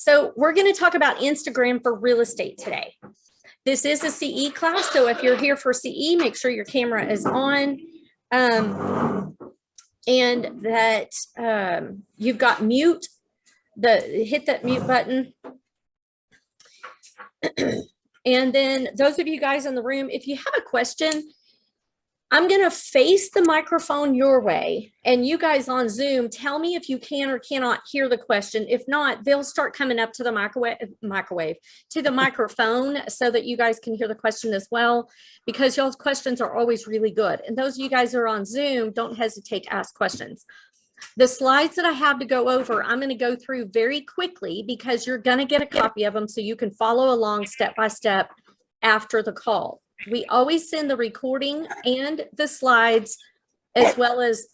So we're going to talk about Instagram for real estate today. This is a CE class, so if you're here for CE, make sure your camera is on, and that you've got mute. Hit that mute button. And then those of you guys in the room, if you have a question, I'm going to face the microphone your way, and you guys on Zoom, tell me if you can or cannot hear the question. If not, they'll start coming up to the to the microphone so that you guys can hear the question as well, because y'all's questions are always really good. And those of you guys who are on Zoom, don't hesitate to ask questions. The slides that I have to go over, I'm going to go through very quickly because you're going to get a copy of them so you can follow along step by step after the call. We always send the recording and the slides, as well as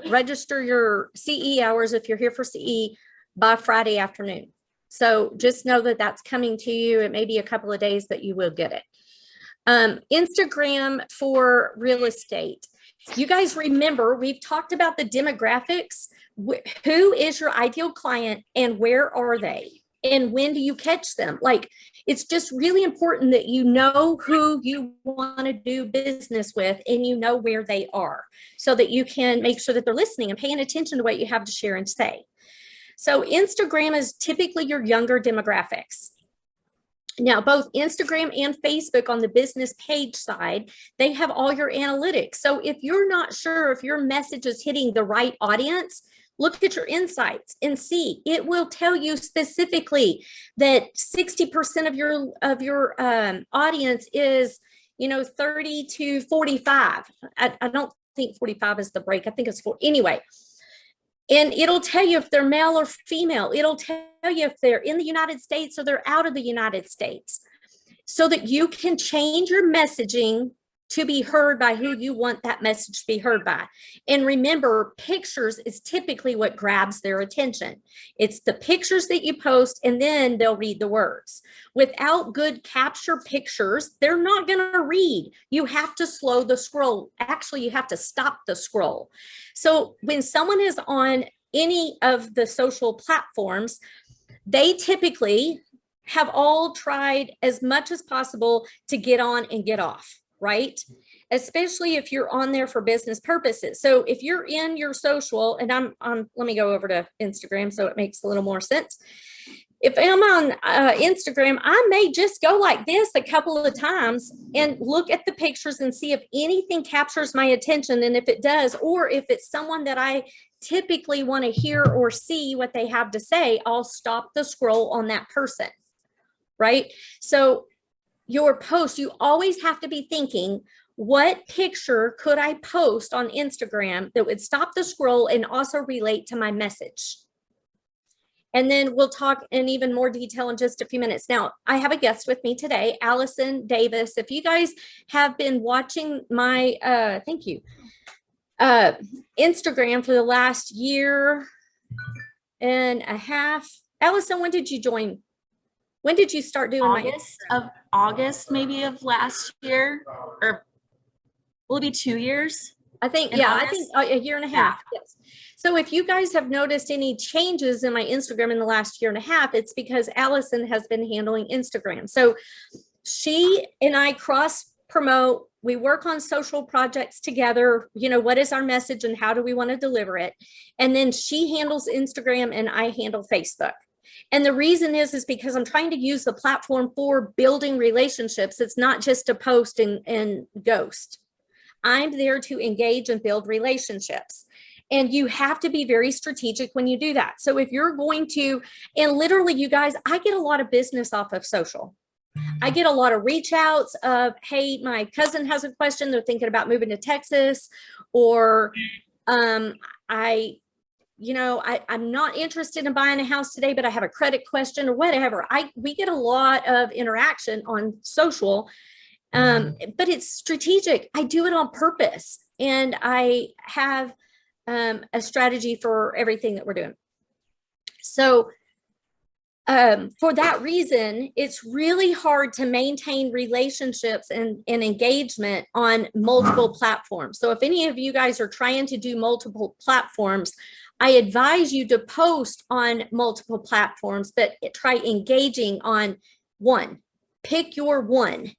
register your CE hours if you're here for CE by Friday afternoon. So just know that that's coming to you. It may be a couple of days that you will get it. Instagram for real estate. You guys remember, we've talked about the demographics. Who is your ideal client and where are they? And when do you catch them? Like, it's just really important that you know who you want to do business with and you know where they are so that you can make sure that they're listening and paying attention to what you have to share and say. So Instagram is typically your younger demographics. Now, both Instagram and Facebook on the business page side, they have all your analytics. So if you're not sure if your message is hitting the right audience, look at your insights and see. It will tell you specifically that 60% of your audience is, 30 to 45. I don't think 45 is the break. I think it's 40. Anyway, and it'll tell you if they're male or female. It'll tell you if they're in the United States or they're out of the United States, so that you can change your messaging to be heard by who you want that message to be heard by. And remember, pictures is typically what grabs their attention. It's the pictures that you post, and then they'll read the words. Without good capture pictures, they're not gonna read. You have to slow the scroll. Actually, you have to stop the scroll. So when someone is on any of the social platforms, they typically have all tried as much as possible to get on and get off, right? Especially if you're on there for business purposes. So if you're in your social, and let me go over to Instagram so it makes a little more sense. If I'm on Instagram, I may just go like this a couple of times and look at the pictures and see if anything captures my attention. And if it does, or if it's someone that I typically want to hear or see what they have to say, I'll stop the scroll on that person, right? So your post, you always have to be thinking, what picture could I post on Instagram that would stop the scroll and also relate to my message? And then we'll talk in even more detail in just a few minutes. Now, I have a guest with me today, Allison Davis. If you guys have been watching my, thank you, Instagram for the last year and a half. Allison, when did you join? When did you start doing August maybe of last year, or will it be 2 years? I think, yeah, I think a year and a half. Yeah. Yes. So if you guys have noticed any changes in my Instagram in the last year and a half, it's because Allison has been handling Instagram. So she and I cross promote. We work on social projects together. What is our message and how do we want to deliver it? And then she handles Instagram and I handle Facebook. And the reason is because I'm trying to use the platform for building relationships. It's not just to post and ghost. I'm there to engage and build relationships. And you have to be very strategic when you do that. So if you're going to, and literally you guys, I get a lot of business off of social. I get a lot of reach outs of, hey, my cousin has a question. They're thinking about moving to Texas, or I'm not interested in buying a house today, but I have a credit question or whatever. We get a lot of interaction on social, but it's strategic. I do it on purpose, and I have a strategy for everything that we're doing. So for that reason, it's really hard to maintain relationships and engagement on multiple platforms. So if any of you guys are trying to do multiple platforms, I advise you to post on multiple platforms, but try engaging on one. Pick your one.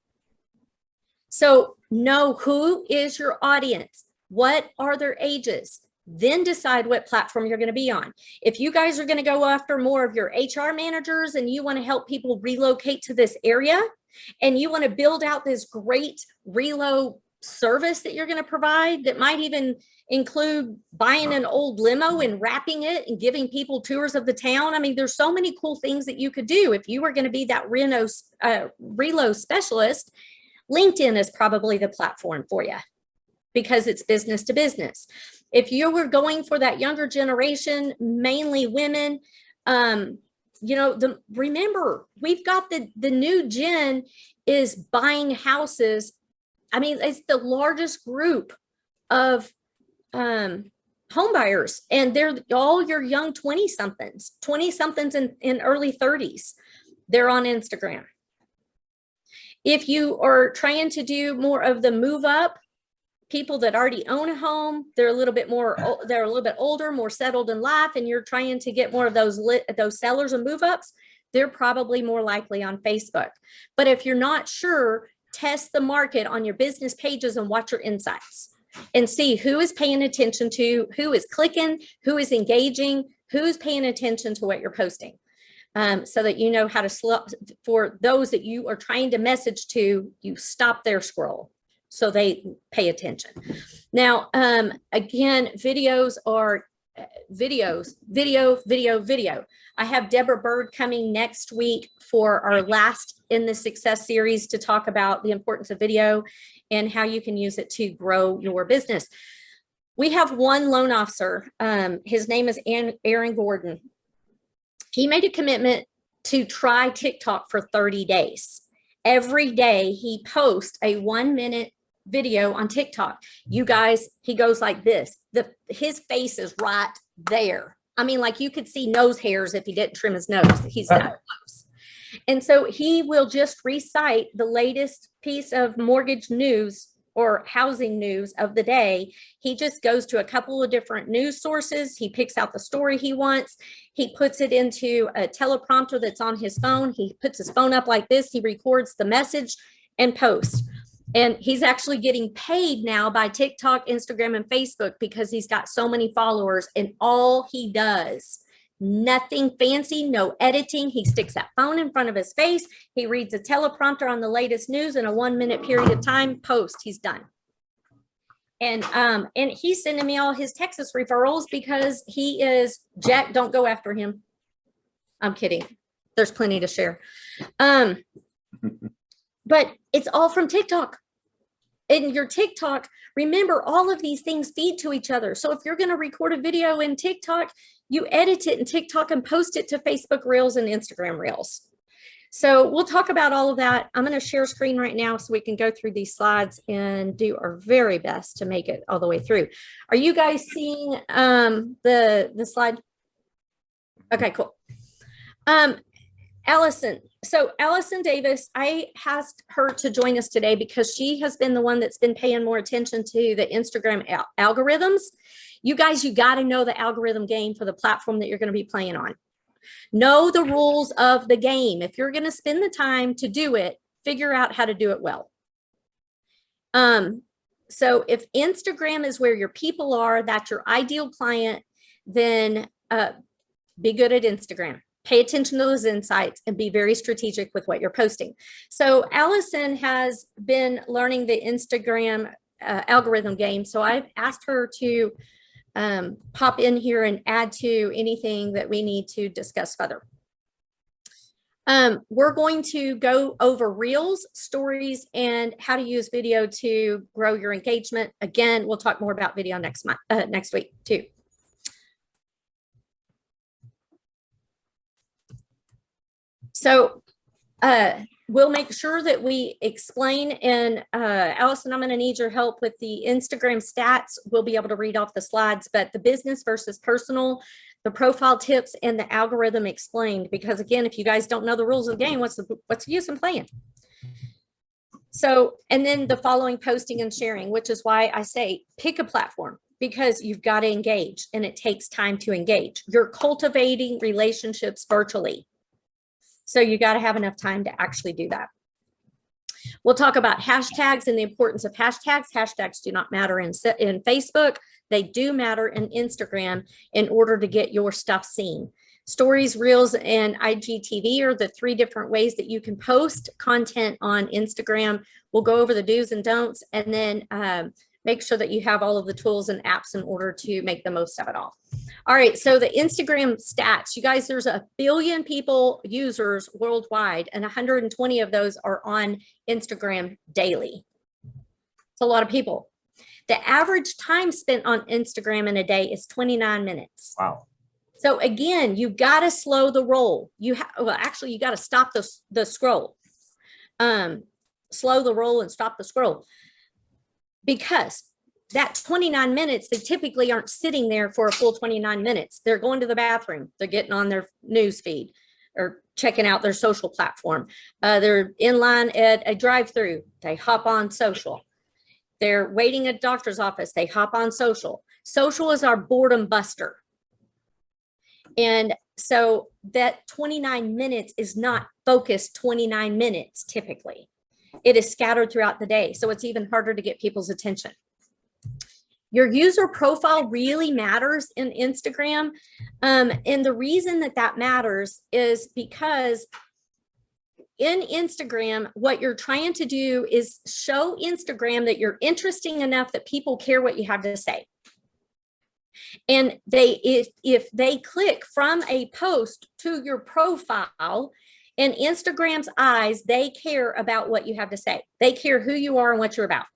So know who is your audience, what are their ages, then decide what platform you're going to be on. If you guys are going to go after more of your HR managers and you want to help people relocate to this area and you want to build out this great relo service that you're going to provide that might even include buying an old limo and wrapping it and giving people tours of the town. I mean, there's so many cool things that you could do if you were going to be that relo specialist. LinkedIn is probably the platform for you because it's business to business. If you were going for that younger generation, mainly women, remember, we've got the new gen is buying houses. I mean, it's the largest group of home buyers, and they're all your young 20-somethings in early 30s. They're on Instagram. If you are trying to do more of the move up, people that already own a home, they're a little bit older, more settled in life, and you're trying to get more of those sellers and move ups, they're probably more likely on Facebook. But if you're not sure, test the market on your business pages and watch your insights and see who is paying attention to, who is clicking, who is engaging, who's paying attention to what you're posting. So that you know how to for those that you are trying to message to, you stop their scroll so they pay attention. Now, again, videos are video. I have Deborah Bird coming next week for our last in the success series to talk about the importance of video and how you can use it to grow your business. We have one loan officer. His name is Aaron Gordon. He made a commitment to try TikTok for 30 days. Every day he posts a 1-minute video on TikTok. You guys, he goes like this. His face is right there. I mean, like you could see nose hairs if he didn't trim his nose. He's that close. And so he will just recite the latest piece of mortgage news or housing news of the day. He just goes to a couple of different news sources. He picks out the story he wants. He puts it into a teleprompter that's on his phone. He puts his phone up like this. He records the message and posts. And he's actually getting paid now by TikTok, Instagram, and Facebook because he's got so many followers, and all he does, nothing fancy, no editing. He sticks that phone in front of his face. He reads a teleprompter on the latest news in a 1-minute period of time, post, he's done. And he's sending me all his Texas referrals because he is Jack. Don't go after him. I'm kidding. There's plenty to share. But it's all from TikTok. And your TikTok, remember, all of these things feed to each other. So if you're going to record a video in TikTok, you edit it in TikTok and post it to Facebook Reels and Instagram Reels. So we'll talk about all of that. I'm going to share screen right now so we can go through these slides and do our very best to make it all the way through. Are you guys seeing the slide? Okay, cool. Allison. So Allison Davis, I asked her to join us today because she has been the one that's been paying more attention to the Instagram algorithms. You guys, you got to know the algorithm game for the platform that you're going to be playing on. Know the rules of the game. If you're going to spend the time to do it, figure out how to do it well. So if Instagram is where your people are, that's your ideal client, then be good at Instagram. Pay attention to those insights and be very strategic with what you're posting. So Allison has been learning the Instagram algorithm game. So I've asked her to pop in here and add to anything that we need to discuss further. We're going to go over Reels, stories, and how to use video to grow your engagement. Again, we'll talk more about video next week too. So we'll make sure that we explain, and Allison, I'm going to need your help with the Instagram stats. We'll be able to read off the slides, but the business versus personal, the profile tips, and the algorithm explained, because again, if you guys don't know the rules of the game, what's the use in playing? So, and then the following, posting and sharing, which is why I say pick a platform. because you've got to engage and it takes time to engage. You're cultivating relationships virtually. So you got to have enough time to actually do that. We'll talk about hashtags and the importance of hashtags. Hashtags do not matter in Facebook. They do matter in Instagram in order to get your stuff seen. Stories, Reels, and IGTV are the 3 different ways that you can post content on Instagram. We'll go over the do's and don'ts, and then make sure that you have all of the tools and apps in order to make the most of it all. All right, so the Instagram stats, you guys, there's 1 billion users worldwide, and 120 of those are on Instagram daily. It's a lot of people. The average time spent on Instagram in a day is 29 minutes. Wow. So again, you got to slow the roll. You got to stop the scroll. Slow the roll and stop the scroll. Because that 29 minutes, they typically aren't sitting there for a full 29 minutes. They're going to the bathroom. They're getting on their news feed or checking out their social platform. They're in line at a drive-through. They hop on social. They're waiting at a doctor's office. They hop on social. Social is our boredom buster. And so that 29 minutes is not focused 29 minutes typically. It is scattered throughout the day. So it's even harder to get people's attention. Your user profile really matters in Instagram. And the reason that matters is because in Instagram, what you're trying to do is show Instagram that you're interesting enough that people care what you have to say. And if they click from a post to your profile, in Instagram's eyes, they care about what you have to say. They care who you are and what you're about.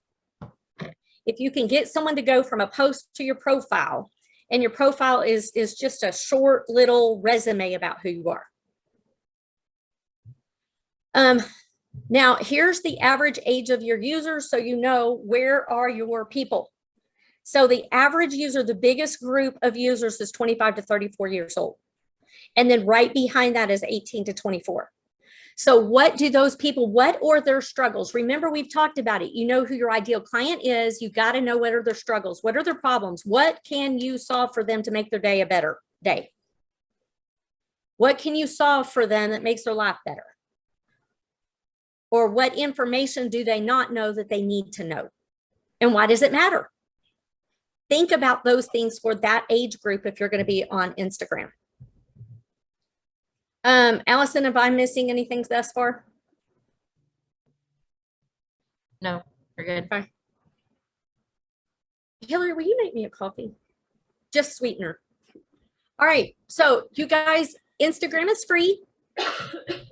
If you can get someone to go from a post to your profile, and your profile is just a short little resume about who you are. Now, here's the average age of your users, so you know where are your people. So the average user, the biggest group of users is 25 to 34 years old. And then right behind that is 18 to 24. So what do those people, what are their struggles? Remember, we've talked about it. You know who your ideal client is. You got to know what are their struggles. What are their problems? What can you solve for them to make their day a better day? What can you solve for them that makes their life better? Or what information do they not know that they need to know? And why does it matter? Think about those things for that age group if you're going to be on Instagram. Allison, if I'm missing anything thus far? No, we're good. Okay. Hillary, will you make me a coffee? Just sweetener. All right. So you guys, Instagram is free.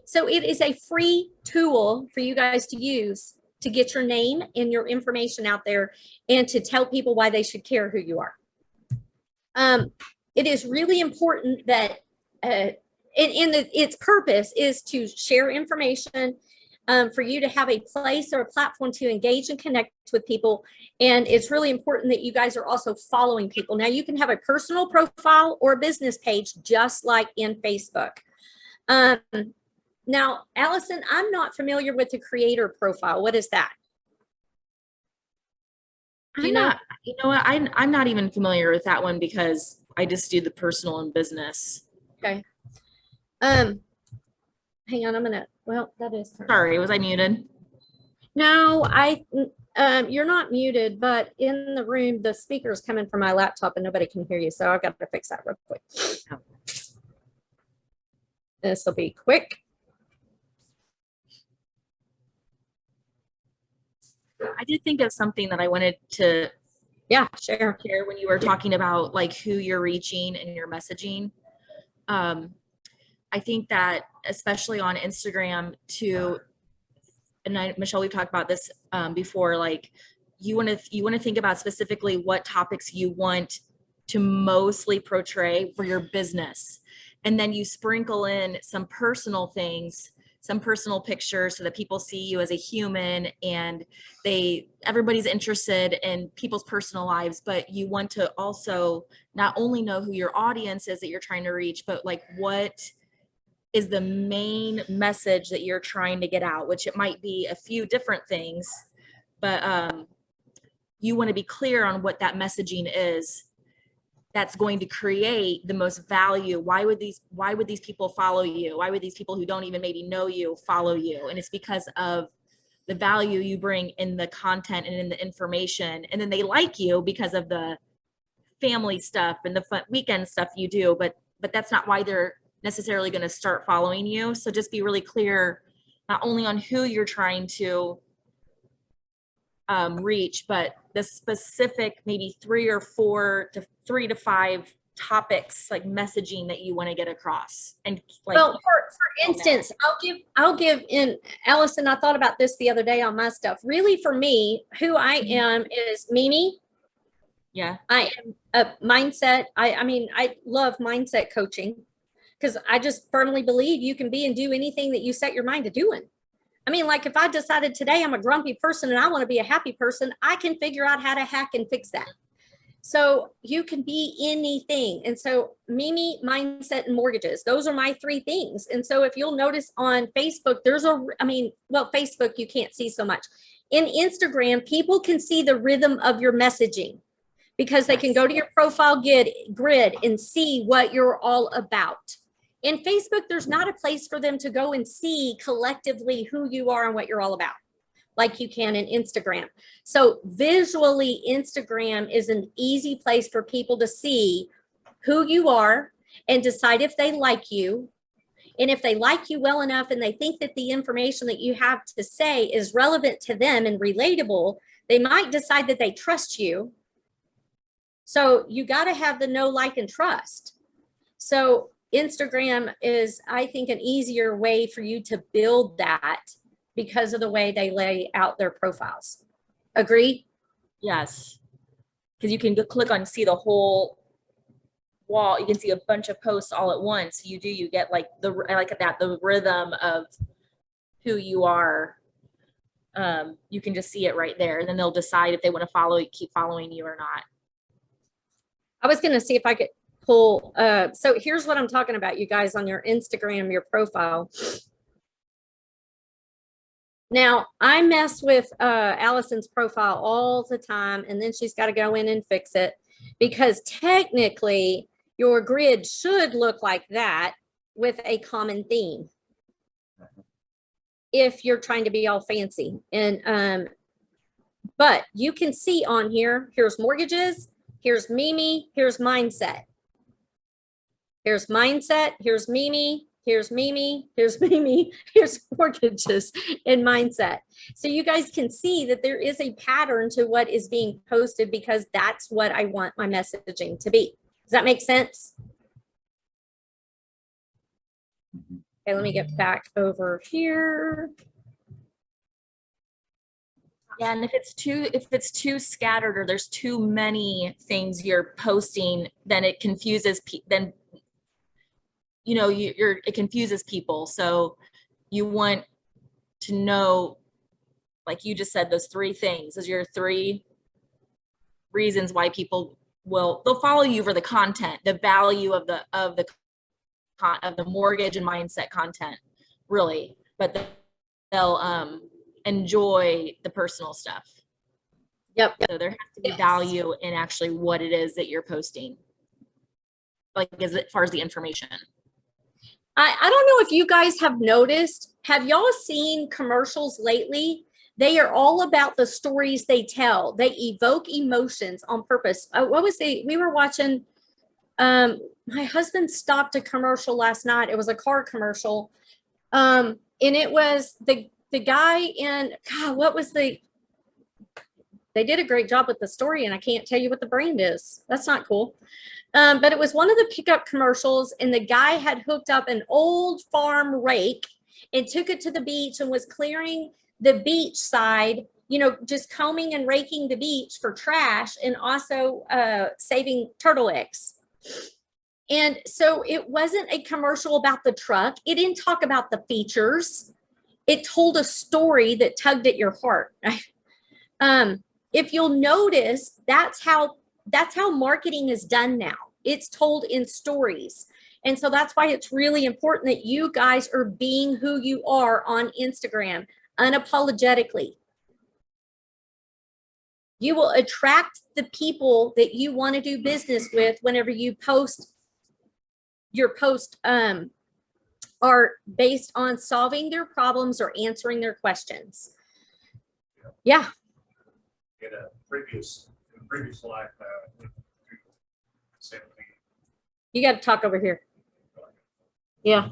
So it is a free tool for you guys to use to get your name and your information out there and to tell people why they should care who you are. It is really important that its purpose is to share information, for you to have a place or a platform to engage and connect with people. And it's really important that you guys are also following people. Now you can have a personal profile or a business page, just like in Facebook. Now, Allison, I'm not familiar with the creator profile. What is that? You know what? I'm not even familiar with that one because I just do the personal and business. Okay. Hang on, that is. Sorry, was I muted? No, you're not muted, but in the room, the speaker is coming from my laptop and nobody can hear you. So I've got to fix that real quick. Oh. This will be quick. I did think of something that I wanted to share when you were talking about like who you're reaching and your messaging. I think that especially on Instagram too, and Michelle, we've talked about this before, like you want to think about specifically what topics you want to mostly portray for your business. And then you sprinkle in some personal things, some personal pictures so that people see you as a human and everybody's interested in people's personal lives, but you want to also not only know who your audience is that you're trying to reach, but like what is the main message that you're trying to get out, which it might be a few different things, but you want to be clear on what that messaging is that's going to create the most value. Why would these people follow you? Why would these people who don't even maybe know you follow you? And it's because of the value you bring in the content and in the information. And then they like you because of the family stuff and the fun weekend stuff you do, but that's not why they're necessarily going to start following you. So just be really clear, not only on who you're trying to reach, but the specific maybe 3 to 5 topics, like messaging that you want to get across. And like, well, for instance, I'll give in Allison. I thought about this the other day on my stuff. Really, for me, who I am is Mimi. Yeah, I am a mindset. I mean, I love mindset coaching because I just firmly believe you can be and do anything that you set your mind to doing. I mean, like if I decided today I'm a grumpy person and I want to be a happy person, I can figure out how to hack and fix that. So you can be anything. And so Mimi, mindset, and mortgages, those are my 3 things. And so if you'll notice on Facebook, Facebook, you can't see so much. In Instagram, people can see the rhythm of your messaging because they can go to your profile grid and see what you're all about. In Facebook, there's not a place for them to go and see collectively who you are and what you're all about, like you can in Instagram. So visually, Instagram is an easy place for people to see who you are and decide if they like you. And if they like you well enough and they think that the information that you have to say is relevant to them and relatable, they might decide that they trust you. So you got to have the know, like, and trust. So Instagram is, I think, an easier way for you to build that because of the way they lay out their profiles. Agree? yes. Because you can click on, see the whole wall. You can see a bunch of posts all at once. You get like the rhythm of who you are. You can just see it right there, and then they'll decide if they want to keep following you or not. I was going to see if I could pull. So here's what I'm talking about, you guys, on your Instagram, your profile. Now, I mess with Allison's profile all the time, and then she's got to go in and fix it because technically your grid should look like that with a common theme if you're trying to be all fancy. And but you can see on here, here's mortgages, here's Mimi, here's mindset. Here's mindset, here's Mimi, here's Mimi, here's Mimi, here's mortgages and mindset. So you guys can see that there is a pattern to what is being posted because that's what I want my messaging to be. Does that make sense? Okay, let me get back over here. Yeah, and if it's too scattered or there's too many things you're posting, then it confuses it confuses people. So you want to know, like you just said, those 3 things. Those are your 3 reasons why people they'll follow you for the content, the value of the mortgage and mindset content, really, but they'll enjoy the personal stuff. Yep. So there has to be value in actually what it is that you're posting, like as far as the information. I don't know if you guys have noticed, have y'all seen commercials lately? They are all about the stories they tell. They evoke emotions on purpose. We were watching, my husband stopped a commercial last night. It was a car commercial. And it was the guy in, God, they did a great job with the story and I can't tell you what the brand is. That's not cool. But it was one of the pickup commercials and the guy had hooked up an old farm rake and took it to the beach and was clearing the beach side, just combing and raking the beach for trash and also saving turtle eggs. And so it wasn't a commercial about the truck. It didn't talk about the features. It told a story that tugged at your heart. If you'll notice, that's how marketing is done now. It's told in stories. And so that's why it's really important that you guys are being who you are on Instagram unapologetically. You will attract the people that you want to do business with whenever you post. Your posts are based on solving their problems or answering their questions. Yeah. In a previous life, You got to talk over here. Yeah.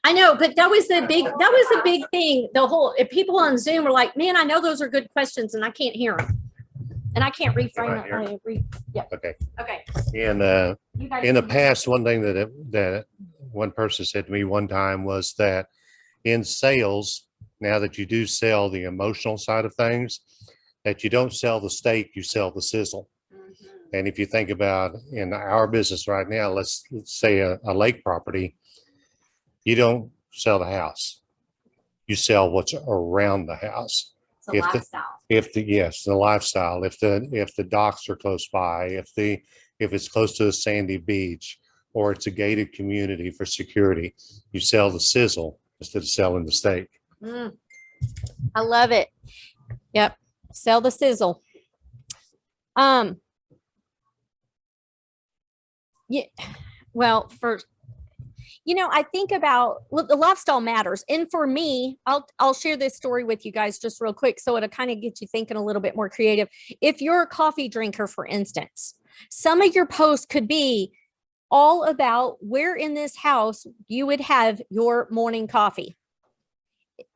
I know, but that was a big thing. The whole, if people on Zoom were like, man, I know those are good questions and I can't hear them. And I can't reframe it. Yeah. Okay. Okay. And in the past, one thing that one person said to me one time was that in sales, now that you do sell the emotional side of things, that you don't sell the steak, you sell the sizzle. And if you think about in our business right now, let's say a lake property, you don't sell the house. You sell what's around the house. It's a lifestyle. The lifestyle, if the docks are close by, if it's close to a sandy beach, or it's a gated community for security, you sell the sizzle instead of selling the steak. I love it. Yep. Sell the sizzle. Yeah. Well, I think about the lifestyle matters. And for me, I'll share this story with you guys just real quick. So it'll kind of get you thinking a little bit more creative. If you're a coffee drinker, for instance, some of your posts could be all about where in this house you would have your morning coffee.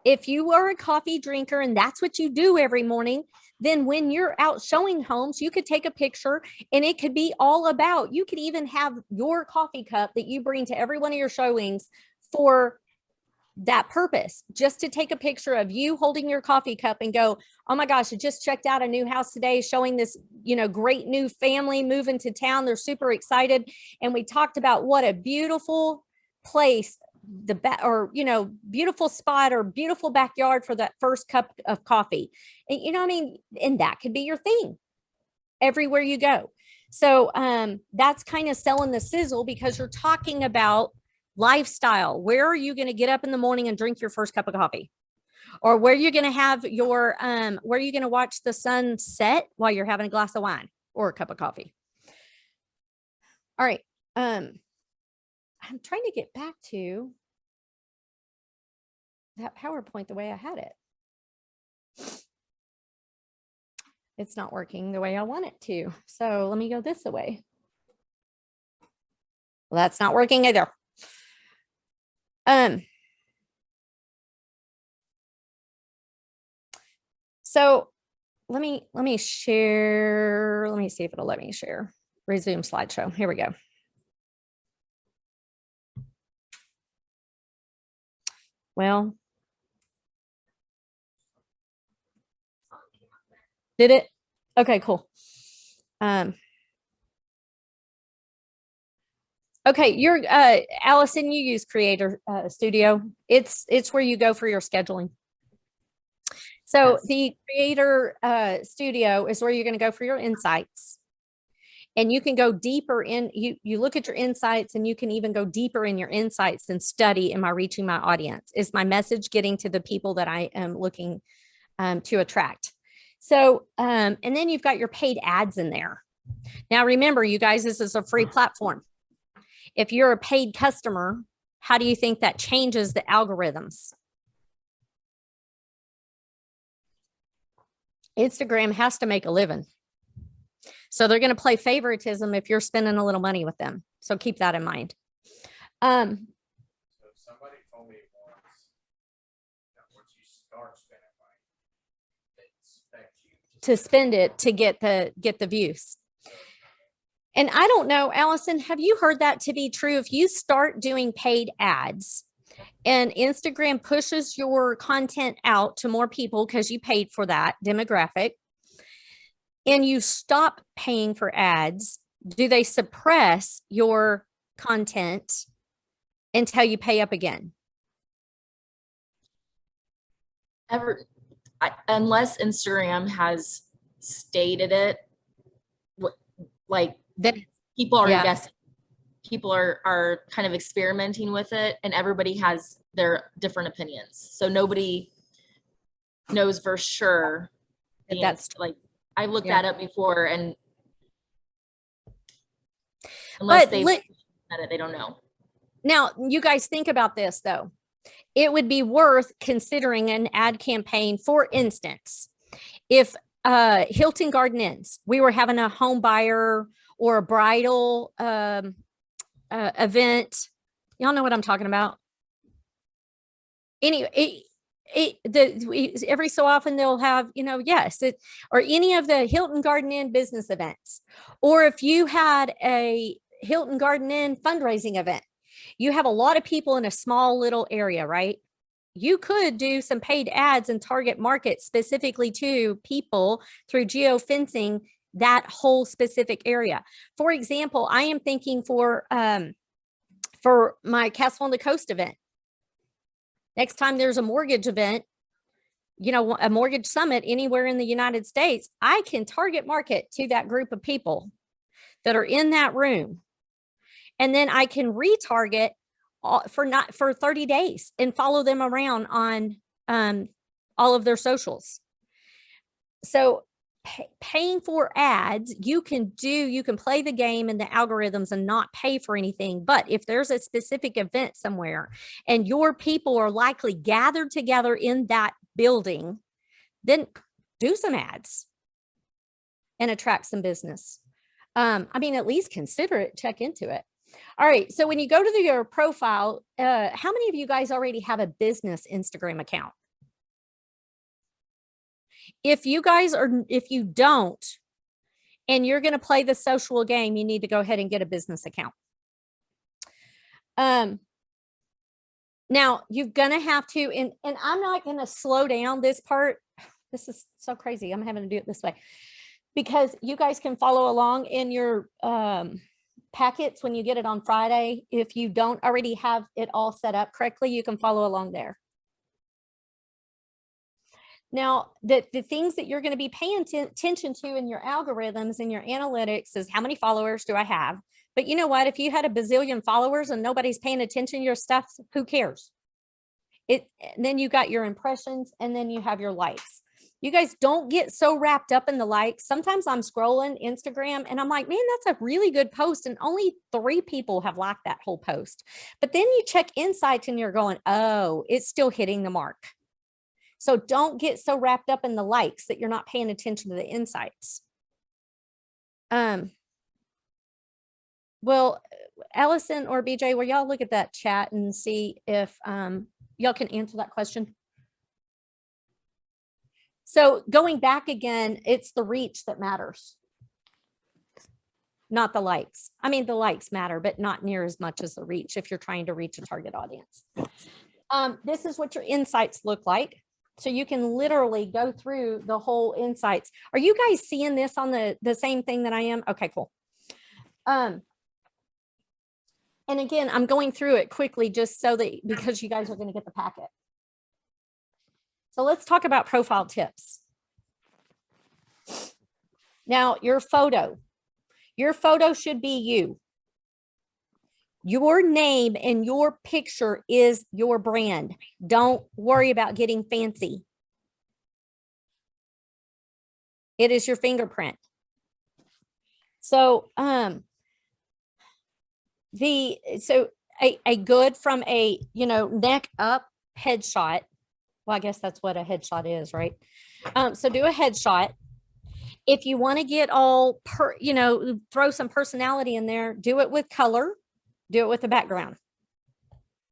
If you are a coffee drinker and that's what you do every morning, then when you're out showing homes, you could take a picture and it could be all about, you could even have your coffee cup that you bring to every one of your showings for that purpose, just to take a picture of you holding your coffee cup and go, oh my gosh, I just checked out a new house today showing this, great new family moving to town. They're super excited. And we talked about what a beautiful place beautiful spot or beautiful backyard for that first cup of coffee. And and that could be your thing everywhere you go. So that's kind of selling the sizzle, because you're talking about lifestyle. Where are you going to get up in the morning and drink your first cup of coffee? Or where you're going to have your where are you going to watch the sun set while you're having a glass of wine or a cup of coffee? All right. I'm trying to get back to that PowerPoint the way I had it. It's not working the way I want it to. So let me go this way. Well, that's not working either. So let me share. Let me see if it'll let me share. Resume slideshow. Here we go. Well, did it? Okay, cool. Okay, you're Allison, you use Creator Studio. It's where you go for your scheduling. So yes. The Creator Studio is where you're going to go for your insights. And you can go deeper in, you look at your insights, and you can even go deeper in your insights and study, am I reaching my audience? Is my message getting to the people that I am looking to attract? So, and then you've got your paid ads in there. Now, remember, you guys, this is a free platform. If you're a paid customer, how do you think that changes the algorithms? Instagram has to make a living. So they're going to play favoritism if you're spending a little money with them. So keep that in mind. So somebody told me once that once you start spending money, they expect you to spend it to get the views. And I don't know, Allison, have you heard that to be true? If you start doing paid ads and Instagram pushes your content out to more people because you paid for that demographic, and you stop paying for ads, do they suppress your content until you pay up again? Unless Instagram has stated it, like then people are guessing. People are kind of experimenting with it, and everybody has their different opinions. So nobody knows for sure. That's like, I looked Yeah. that up before, and unless they've said it, they don't know. Now, you guys think about this though. It would be worth considering an ad campaign. For instance, if Hilton Garden Inns, we were having a home buyer or a bridal event. Y'all know what I'm talking about. Anyway, every so often they'll have, or any of the Hilton Garden Inn business events, or if you had a Hilton Garden Inn fundraising event, you have a lot of people in a small little area, right? You could do some paid ads and target market specifically to people through geofencing that whole specific area. For example, I am thinking for my Castle on the Coast event. Next time there's a mortgage event, a mortgage summit anywhere in the United States, I can target market to that group of people that are in that room. And then I can retarget for 30 days and follow them around on all of their socials. So paying for ads, you can play the game and the algorithms and not pay for anything. But if there's a specific event somewhere and your people are likely gathered together in that building, then do some ads and attract some business. At least consider it, check into it. All right. So when you go to your profile, how many of you guys already have a business Instagram account? If you don't, and you're going to play the social game, you need to go ahead and get a business account. Now you're going to have to, and I'm not going to slow down this part. This is so crazy. I'm having to do it this way because you guys can follow along in your, packets when you get it on Friday. If you don't already have it all set up correctly, you can follow along there. Now, the things that you're going to be paying attention to in your algorithms and your analytics is how many followers do I have? But you know what? If you had a bazillion followers and nobody's paying attention to your stuff, who cares? Then you got your impressions and then you have your likes. You guys don't get so wrapped up in the likes. Sometimes I'm scrolling Instagram and I'm like, man, that's a really good post. And only 3 people have liked that whole post. But then you check insights and you're going, oh, it's still hitting the mark. So don't get so wrapped up in the likes that you're not paying attention to the insights. Well, Allison or BJ, will y'all look at that chat and see if y'all can answer that question? So going back again, it's the reach that matters, not the likes. The likes matter, but not near as much as the reach if you're trying to reach a target audience. This is what your insights look like. So you can literally go through the whole insights. Are you guys seeing this on the same thing that I am? Okay, cool. And again, I'm going through it quickly just so that because you guys are going to get the packet. So let's talk about profile tips. Now, your photo should be you. Your name and your picture is your brand. Don't worry about getting fancy. It is your fingerprint. So, a good from a, neck up headshot. Well, I guess that's what a headshot is, right? So do a headshot. If you want to get all, throw some personality in there, do it with color, do it with the background,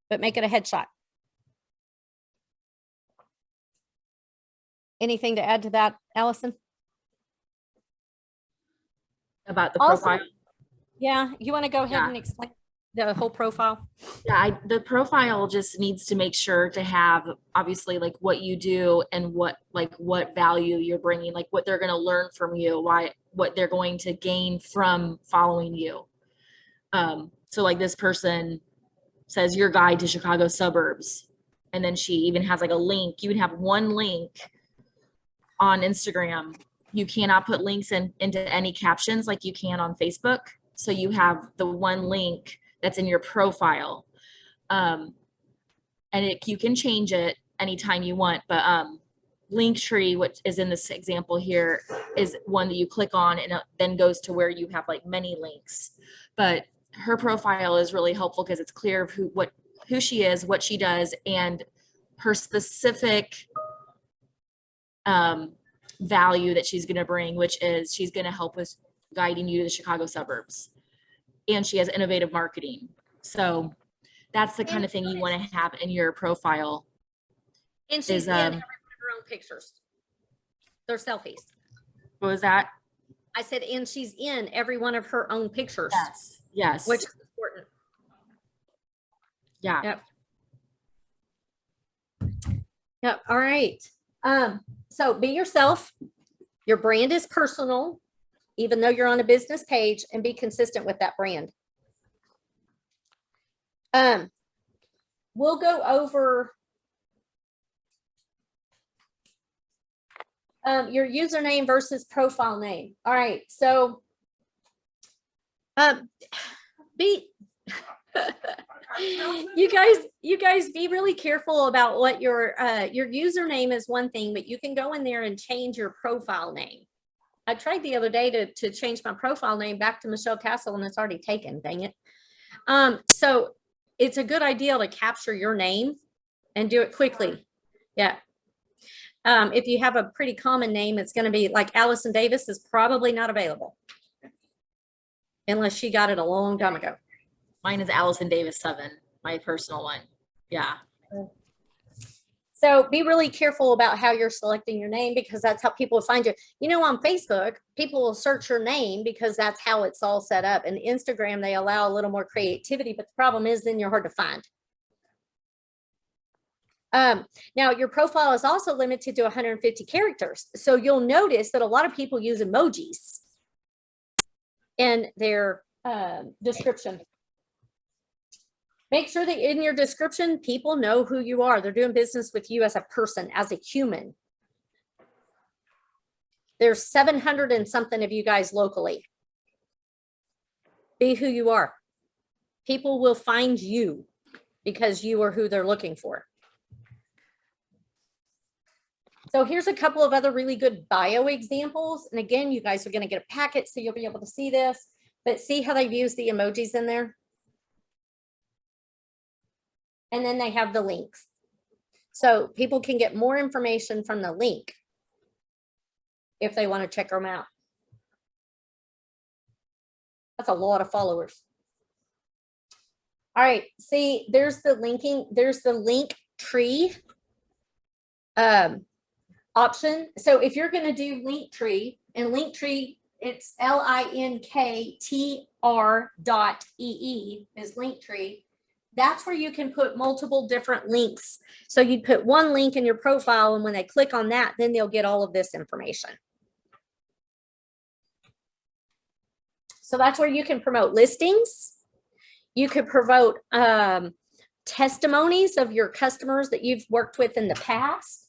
but make it a headshot. Anything to add to that, Allison? About the profile? Yeah, you want to go ahead and explain the whole profile? Yeah, the profile just needs to make sure to have obviously like what you do and what value you're bringing, like what they're going to learn from you, what they're going to gain from following you. So like this person says your guide to Chicago suburbs, and then she even has like a link. You would have one link on Instagram. You cannot put links into any captions like you can on Facebook. So you have the one link that's in your profile. And you can change it anytime you want, but Linktree, which is in this example here, is one that you click on and it then goes to where you have like many links. But her profile is really helpful because it's clear of who she is, what she does, and her specific value that she's going to bring, which is she's going to help with guiding you to the Chicago suburbs. And she has innovative marketing. So that's the kind of thing you want to have in your profile. And she's in every one of her own pictures. They're selfies. What was that? I said, and she's in every one of her own pictures. Yes. Yes. Which is important. Yeah. Yep. Yep. All right. So be yourself. Your brand is personal, even though you're on a business page, and be consistent with that brand. We'll go over your username versus profile name. All right. So you guys be really careful about what your username is one thing, but you can go in there and change your profile name. I tried the other day to change my profile name back to Michelle Castle, and it's already taken, dang it. So it's a good idea to capture your name and do it quickly. Yeah. If you have a pretty common name, it's going to be like Allison Davis is probably not available unless she got it a long time ago. Mine is Allison Davis 7, my personal one. Yeah. So be really careful about how you're selecting your name, because that's how people will find you. You know, on Facebook, people will search your name because that's how it's all set up. And Instagram, they allow a little more creativity, but the problem is then you're hard to find. Now your profile is also limited to 150 characters. So you'll notice that a lot of people use emojis in their description. Make sure that in your description, people know who you are. They're doing business with you as a person, as a human. There's 700 and something of you guys locally. Be who you are. People will find you because you are who they're looking for. So here's a couple of other really good bio examples. And again, you guys are going to get a packet, so you'll be able to see this, but see how they've used the emojis in there. And then they have the links. So people can get more information from the link if they want to check them out. That's a lot of followers. All right, see, there's the linking, there's the link tree option. So if you're going to do Linktree, and Linktree, it's linktr.ee is Linktree. That's where you can put multiple different links. So you'd put one link in your profile, and when they click on that, then they'll get all of this information. So that's where you can promote listings. You could promote testimonies of your customers that you've worked with in the past.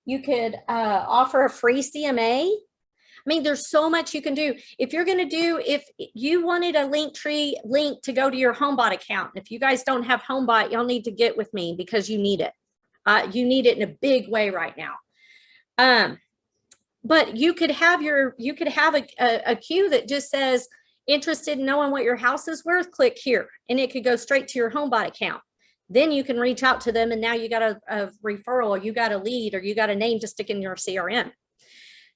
You could offer a free CMA. I mean, there's so much you can do. If you're going to do, if you wanted a Linktree link to go to your HomeBot account, if you guys don't have HomeBot, y'all need to get with me because you need it. You need it in a big way right now. But you could have a queue that just says, interested in knowing what your house is worth, click here. And it could go straight to your HomeBot account. Then you can reach out to them, and now you got a referral, or you got a lead, or you got a name to stick in your CRM.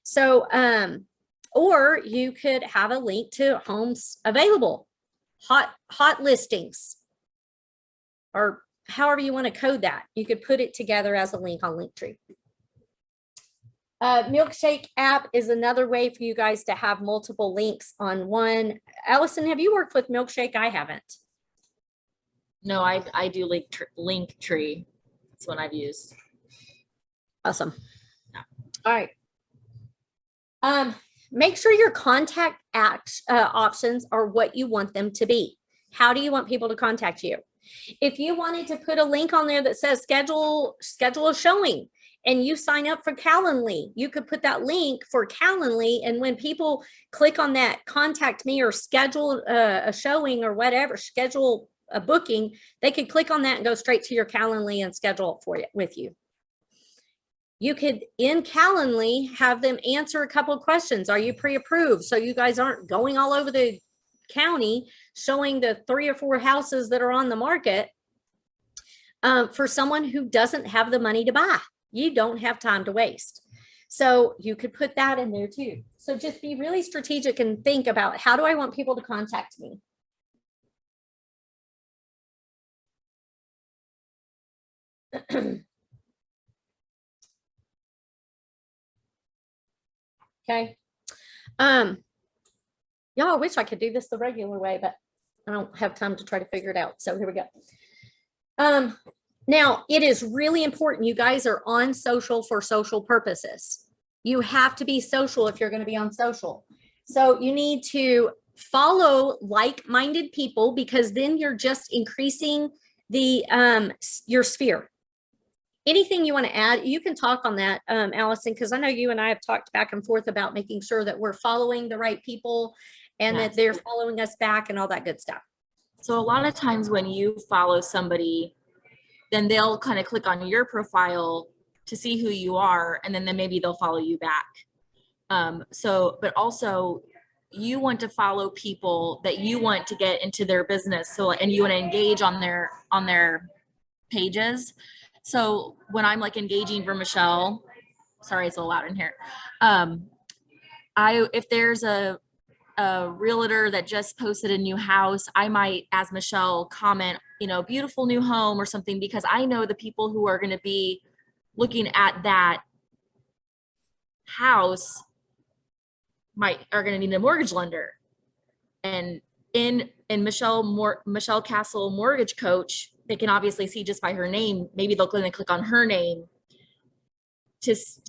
So, or you could have a link to homes available, hot listings, or however you want to code that. You could put it together as a link on Linktree. Milkshake app is another way for you guys to have multiple links on one. Allison, have you worked with Milkshake? I haven't. No, I do Linktree. That's what I've used. Awesome. Yeah. All right. Make sure your contact options are what you want them to be. How do you want people to contact you? If you wanted to put a link on there that says schedule a showing, and you sign up for Calendly, you could put that link for Calendly, and when people click on that, contact me or schedule a showing or whatever, schedule a booking, they could click on that and go straight to your Calendly and schedule it for you with you. You could in Calendly have them answer a couple of questions. Are you pre-approved? So you guys aren't going all over the county showing the 3 or 4 houses that are on the market for someone who doesn't have the money to buy. You don't have time to waste. So you could put that in there too. So just be really strategic and think about, how do I want people to contact me? Okay. Y'all, I wish I could do this the regular way, but I don't have time to try to figure it out. So here we go. Now it is really important. You guys are on social for social purposes. You have to be social if you're going to be on social. So you need to follow like-minded people, because then you're just increasing the your sphere. Anything you want to add, you can talk on that, Allison, because I know you and I have talked back and forth about making sure that we're following the right people and that they're following us back and all that good stuff. So a lot of times when you follow somebody, then they'll kind of click on your profile to see who you are, and then maybe they'll follow you back. But also you want to follow people that you want to get into their business. So, and you want to engage on their pages. So when I'm like engaging for Michelle, sorry, it's a little loud in here. If there's a realtor that just posted a new house, I might, as Michelle, comment, beautiful new home or something, because I know the people who are going to be looking at that house are going to need a mortgage lender. And in Michelle Castle Mortgage Coach, they can obviously see just by her name. Maybe they'll click on her name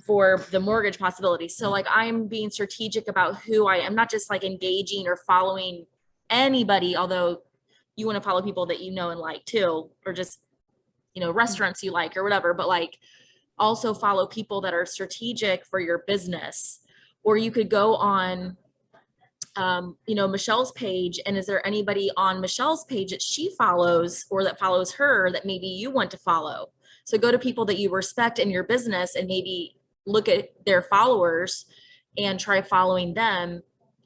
for the mortgage possibility. So like, I'm being strategic about who I am, not just like engaging or following anybody, although you want to follow people that you know and like too, or just, restaurants you like or whatever, but like also follow people that are strategic for your business. Or you could go on, Michelle's page, and is there anybody on Michelle's page that she follows or that follows her that maybe you want to follow? So go to people that you respect in your business and maybe look at their followers and try following them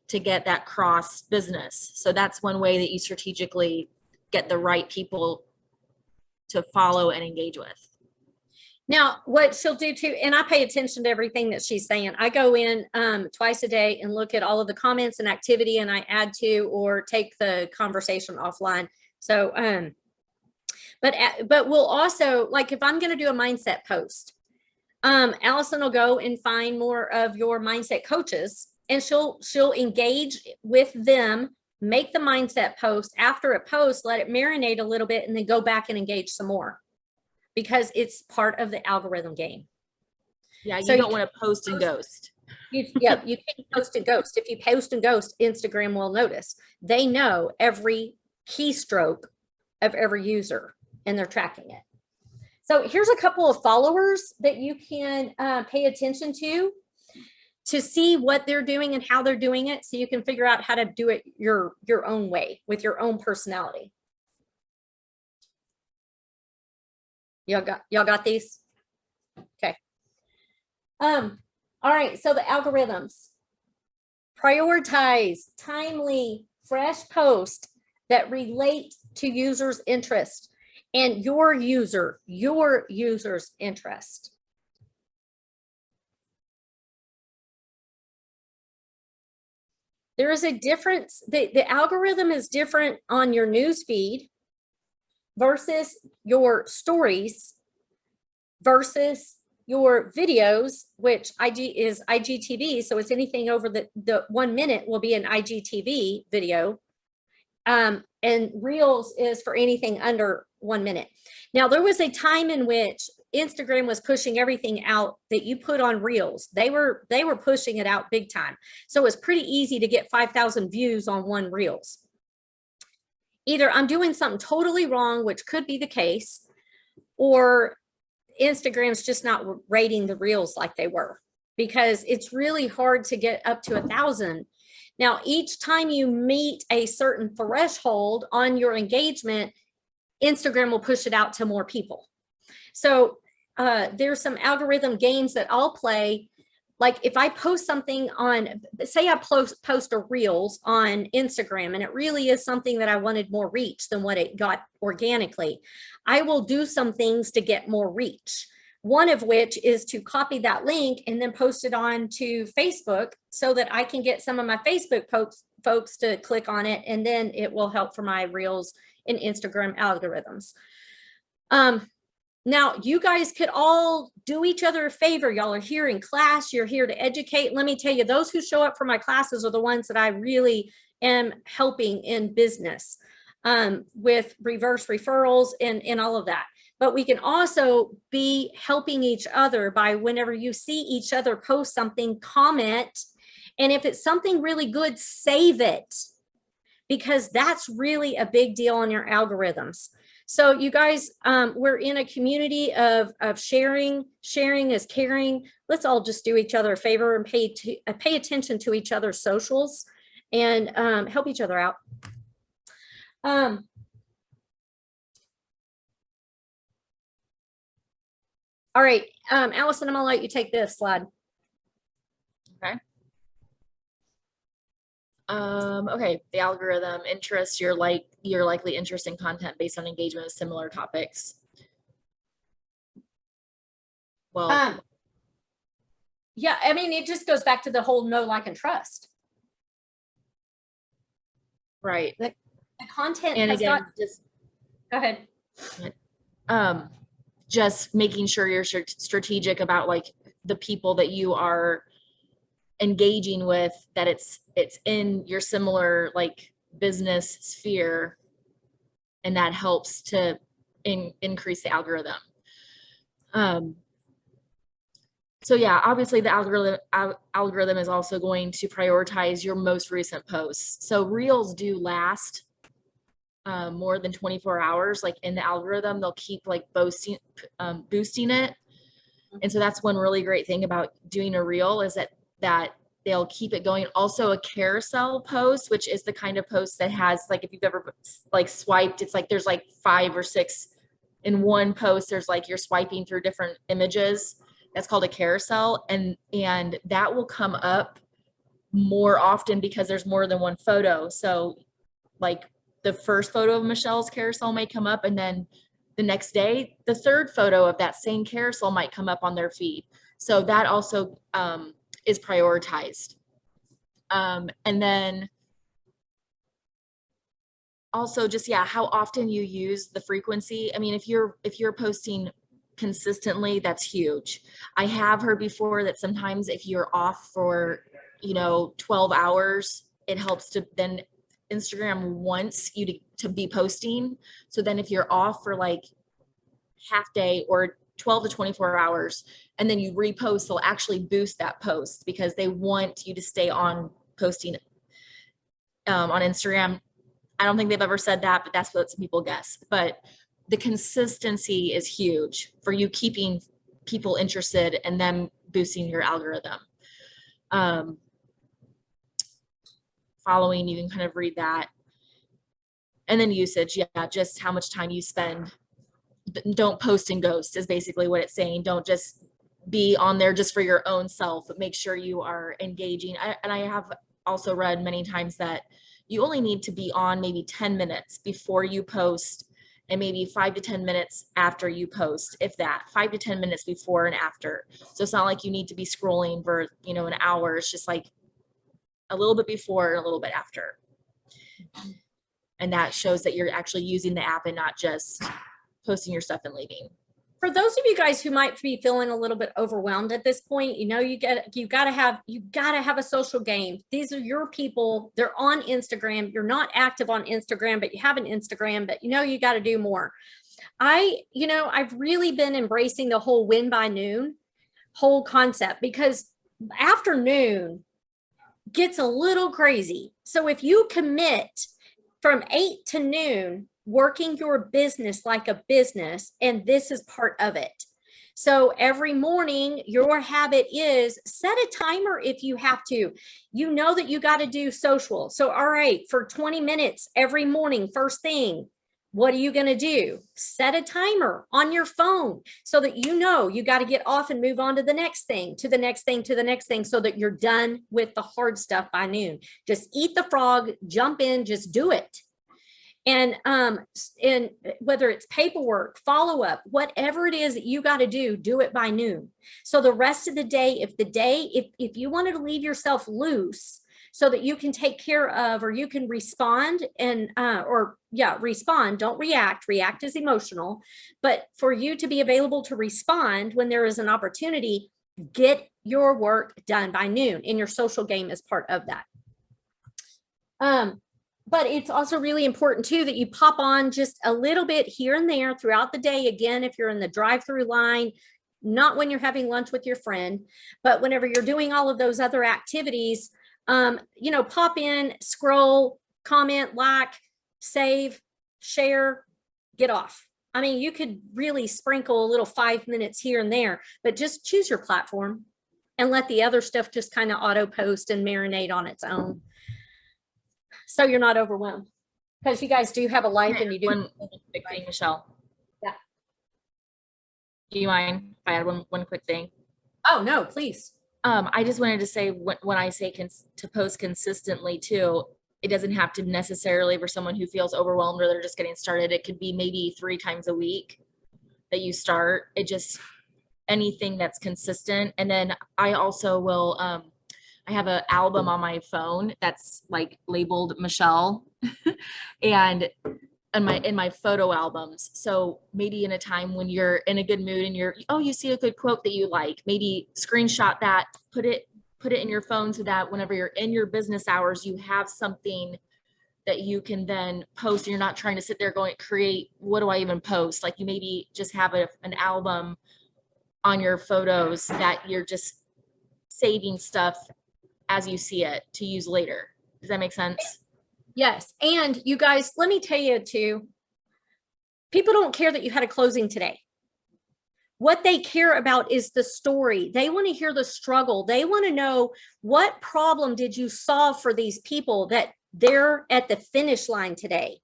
to get that cross business. So that's one way that you strategically get the right people to follow and engage with. Now, what she'll do too, and I pay attention to everything that she's saying. I go in twice a day and look at all of the comments and activity, and I add to or take the conversation offline. So, but we'll also, like, if I'm going to do a mindset post, Allison will go and find more of your mindset coaches, and she'll engage with them, make the mindset post. After it posts, let it marinate a little bit, and then go back and engage some more, because it's part of the algorithm game. Yeah, so you don't want to post and ghost. You can't post and ghost. If you post and ghost, Instagram will notice. They know every keystroke of every user, and they're tracking it. So here's a couple of followers that you can pay attention to see what they're doing and how they're doing it, so you can figure out how to do it your own way with your own personality. Y'all got these? Okay. All right, so the algorithms. Prioritize timely, fresh posts that relate to users' interest and your user's interest. There is a difference. The algorithm is different on your news feed versus your stories versus your videos, which is IGTV. So it's anything over the 1 minute will be an IGTV video. And Reels is for anything under 1 minute. Now, there was a time in which Instagram was pushing everything out that you put on Reels. They were pushing it out big time. So it was pretty easy to get 5,000 views on one Reels. Either I'm doing something totally wrong, which could be the case, or Instagram's just not rating the Reels like they were, because it's really hard to get up to 1,000. Now, each time you meet a certain threshold on your engagement, Instagram will push it out to more people. So there's some algorithm games that I'll play. Like if I post something on, say I post a reels on Instagram and it really is something that I wanted more reach than what it got organically, I will do some things to get more reach. One of which is to copy that link and then post it on to Facebook so that I can get some of my Facebook folks to click on it, and then it will help for my reels and Instagram algorithms. Now, you guys could all do each other a favor. Y'all are here in class. You're here to educate. Let me tell you, those who show up for my classes are the ones that I really am helping in business with reverse referrals and all of that. But we can also be helping each other by whenever you see each other post something, comment. And if it's something really good, save it, because that's really a big deal on your algorithms. So you guys, we're in a community of sharing. Sharing is caring. Let's all just do each other a favor and pay attention to each other's socials and help each other out. All right, Allison, I'm gonna let you take this slide. Okay. Okay, the algorithm interest, you're likely interest in content based on engagement with similar topics. Well, yeah, I mean, it just goes back to the whole know, like, and trust. Right. The content and has again, got, just go ahead. Just making sure you're strategic about like the people that you are engaging with, that it's in your similar like business sphere, and that helps to increase the algorithm. So yeah, obviously the algorithm is also going to prioritize your most recent posts. So reels do last more than 24 hours. Like in the algorithm, they'll keep like boosting it. And so that's one really great thing about doing a reel, is that they'll keep it going. Also a carousel post, which is the kind of post that has, like, if you've ever like swiped, it's like there's like 5 or 6 in one post. There's like you're swiping through different images. That's called a carousel, and that will come up more often because there's more than one photo. So like the first photo of Michelle's carousel may come up, and then the next day the third photo of that same carousel might come up on their feed. So that also is prioritized. And then also just, yeah, how often you use the frequency. I mean, if you're posting consistently, that's huge. I have heard before that sometimes if you're off for 12 hours, it helps to then Instagram wants you to be posting. So then if you're off for like half day or 12 to 24 hours and then you repost, they'll actually boost that post because they want you to stay on posting on Instagram. I don't think they've ever said that, but that's what some people guess. But the consistency is huge for you keeping people interested and then boosting your algorithm. Following, you can kind of read that. And then usage, yeah, just how much time you spend. Don't post and ghost is basically what it's saying. Don't just be on there just for your own self, but make sure you are engaging. And I have also read many times that you only need to be on maybe 10 minutes before you post, and maybe 5 to 10 minutes after you post, if that, 5 to 10 minutes before and after. So it's not like you need to be scrolling for, an hour. It's just like a little bit before and a little bit after. And that shows that you're actually using the app and not just posting your stuff and leaving. For those of you guys who might be feeling a little bit overwhelmed at this point, you gotta have a social game. These are your people. They're on Instagram. You're not active on Instagram, but you have an Instagram, but you got to do more. I've really been embracing the whole win by noon whole concept, because afternoon gets a little crazy. So if you commit from 8 to noon, working your business like a business, and this is part of it. So every morning, your habit is set a timer if you have to. You know that you got to do social. So, all right, for 20 minutes every morning, first thing, What are you going to do? Set a timer on your phone so that you know you got to get off and move on to the next thing, to the next thing, to the next thing, so that you're done with the hard stuff by noon. Just eat the frog, jump in, just do it. And whether it's paperwork, follow up, whatever it is that you got to do it by noon. So the rest of the day, if you wanted to leave yourself loose so that you can take care of, or you can respond and, respond, don't react. React is emotional, but for you to be available to respond when there is an opportunity, get your work done by noon, and your social game is part of that. But it's also really important too that you pop on just a little bit here and there throughout the day. Again, if you're in the drive-through line, not when you're having lunch with your friend, but whenever you're doing all of those other activities, pop in, scroll, comment, like, save, share, get off. I mean, you could really sprinkle a little 5 minutes here and there, but just choose your platform and let the other stuff just kind of auto post and marinate on its own, so you're not overwhelmed, because you guys do have a life and you do. One quick thing, Michelle. Yeah. Do you mind if I add one quick thing? Oh, no, please. I just wanted to say, when I say to post consistently too, it doesn't have to necessarily for someone who feels overwhelmed or they're just getting started. It could be maybe 3 times a week that you start. It just, anything that's consistent. And then I also will, I have an album on my phone that's like labeled Michelle and in my photo albums. So maybe in a time when you're in a good mood and you see a good quote that you like, maybe screenshot that, put it in your phone so that whenever you're in your business hours, you have something that you can then post. And you're not trying to sit there going, create, what do I even post? Like, you maybe just have an album on your photos that you're just saving stuff as you see it to use later. Does that make sense? Yes. And you guys, let me tell you too, people don't care that you had a closing today. What they care about is the story. They want to hear the struggle. They want to know, what problem did you solve for these people that they're at the finish line today?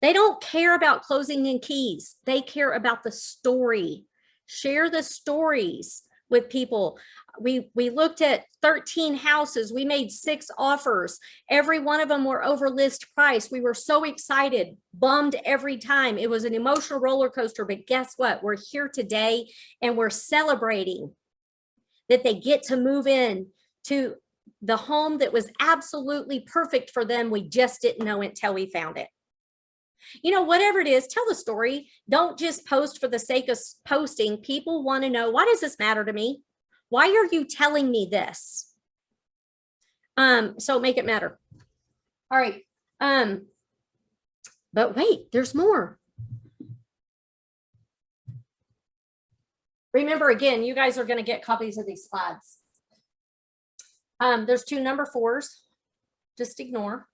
They don't care about closing and keys. They care about the story. Share the stories with people. We looked at 13 houses. We made 6 offers. Every one of them were over list price. We were so excited, bummed every time. It was an emotional roller coaster, but guess what? We're here today and we're celebrating that they get to move in to the home that was absolutely perfect for them. We just didn't know it until we found it. Whatever it is, tell the story. Don't just post for the sake of posting. People want to know, why does this matter to me? Why are you telling me this? So make it matter. All right. But wait, there's more. Remember, again, you guys are going to get copies of these slides. There's 2 number 4s. Just ignore.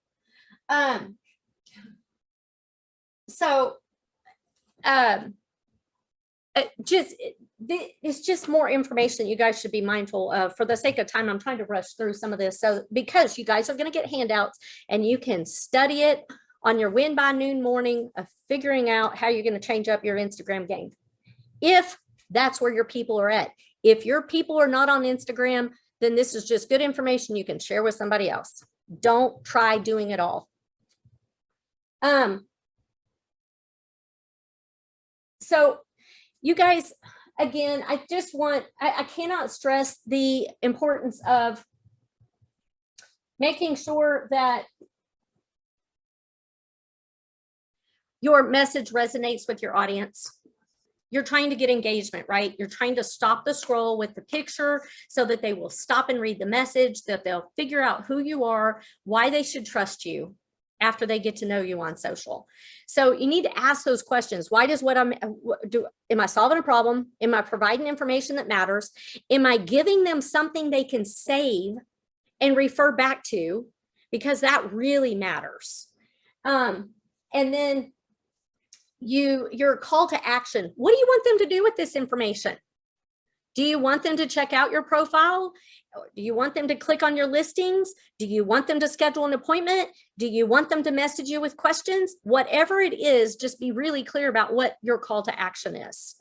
It's just more information that you guys should be mindful of. For the sake of time, I'm trying to rush through some of this. So because you guys are going to get handouts and you can study it on your win by noon morning of figuring out how you're going to change up your Instagram game. If that's where your people are at. If your people are not on Instagram, then this is just good information you can share with somebody else. Don't try doing it all. So you guys, again, I cannot stress the importance of making sure that your message resonates with your audience. You're trying to get engagement, right? You're trying to stop the scroll with the picture so that they will stop and read the message, that they'll figure out who you are, why they should trust you after they get to know you on social. So you need to ask those questions. Why does am I solving a problem? Am I providing information that matters? Am I giving them something they can save and refer back to? Because that really matters. And then your call to action. What do you want them to do with this information? Do you want them to check out your profile? Do you want them to click on your listings? Do you want them to schedule an appointment? Do you want them to message you with questions? Whatever it is, just be really clear about what your call to action is.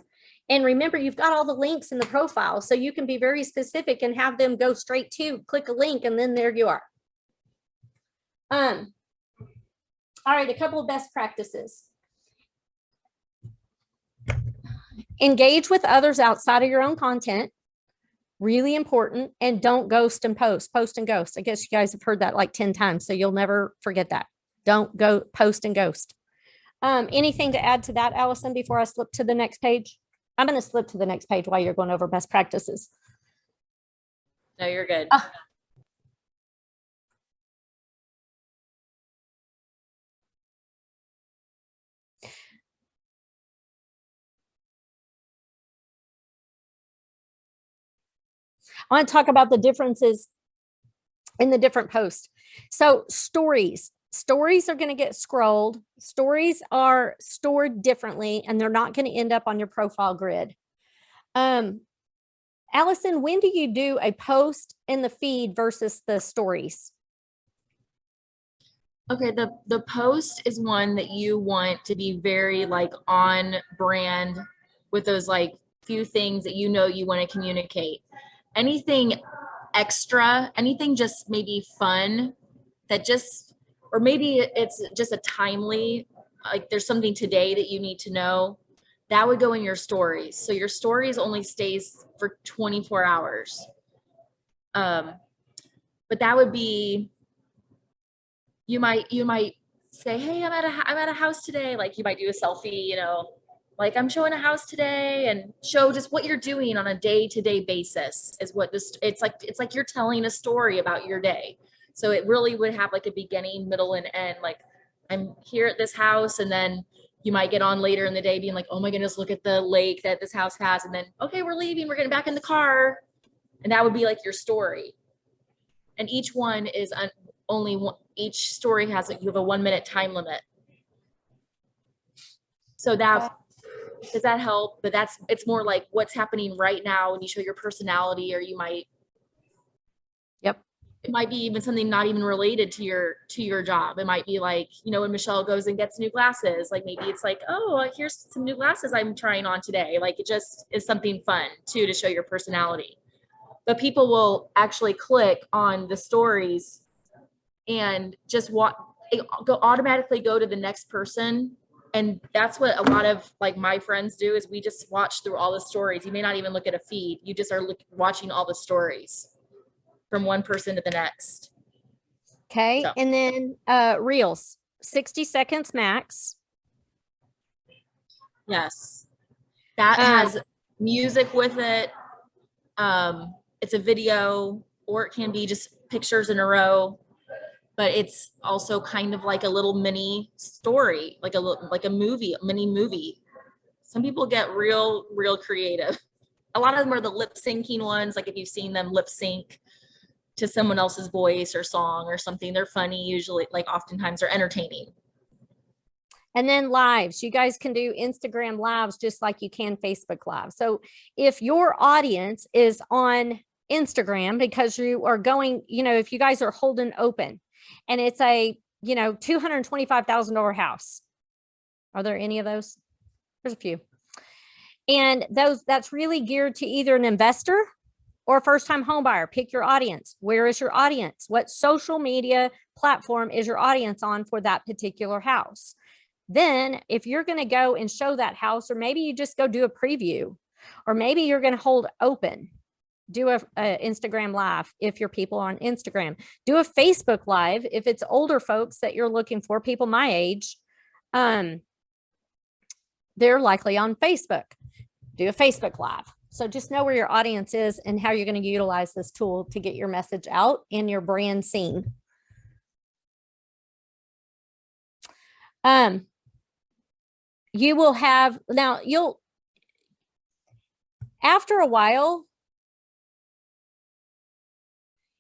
And remember, you've got all the links in the profile, so you can be very specific and have them go straight to click a link, and then there you are. All right, a couple of best practices. Engage with others outside of your own content. Really important. And don't ghost and post. Post and ghost. I guess you guys have heard that like 10 times, so you'll never forget that. Don't go post and ghost. Anything to add to that, Allison, before I slip to the next page? I'm going to slip to the next page while you're going over best practices. No, you're good. I want to talk about the differences in the different posts. So stories are going to get scrolled. Stories are stored differently, and they're not going to end up on your profile grid. Allison, when do you do a post in the feed versus the stories? Okay, the post is one that you want to be very like on brand with those like few things that you know you want to communicate. Anything extra, anything just maybe fun that just, or maybe it's just a timely, like there's something today that you need to know, that would go in your stories. So your stories only stays for 24 hours. But that would be, you might say, hey, I'm at a house today. Like you might do a selfie, you know, like I'm showing a house today, and show just what you're doing on a day-to-day basis is what this, it's like you're telling a story about your day. So it really would have like a beginning, middle, and end. Like I'm here at this house, and then you might get on later in the day being like, oh my goodness, look at the lake that this house has. And then, okay, we're leaving, we're getting back in the car. And that would be like your story. And each one is only one, each story has, you have a 1 minute time limit. So that, does that help? But it's more like what's happening right now when you show your personality, or you might, Yep. It might be even something not even related to your job. It might be like, you know, when Michelle goes and gets new glasses, like maybe it's like, oh, here's some new glasses I'm trying on today. Like it just is something fun too, to show your personality. But people will actually click on the stories and just automatically go to the next person. And that's what a lot of like my friends do, is we just watch through all the stories. You may not even look at a feed. You just are watching all the stories from one person to the next. Okay. So. And then reels, 60 seconds max. Yes. That has music with it. It's a video, or it can be just pictures in a row. But it's also kind of like a little mini story, like a movie, a mini movie. Some people get real creative. A lot of them are the lip syncing ones. Like if you've seen them lip sync to someone else's voice or song or something, they're funny usually, like oftentimes they're entertaining. And then lives, you guys can do Instagram lives just like you can Facebook live. So if your audience is on Instagram, because you are going, you know, if you guys are holding open, and it's a, you know, $225,000 house. Are there any of those? There's a few. And that's really geared to either an investor or a first-time home buyer. Pick your audience. Where is your audience? What social media platform is your audience on for that particular house? Then if you're going to go and show that house, or maybe you just go do a preview, or maybe you're going to hold open, do a Instagram live if your people are on Instagram, do a Facebook live if it's older folks that you're looking for, people my age, they're likely on Facebook. Do a Facebook live. So just know where your audience is and how you're going to utilize this tool to get your message out and your brand seen. You will have, now after a while,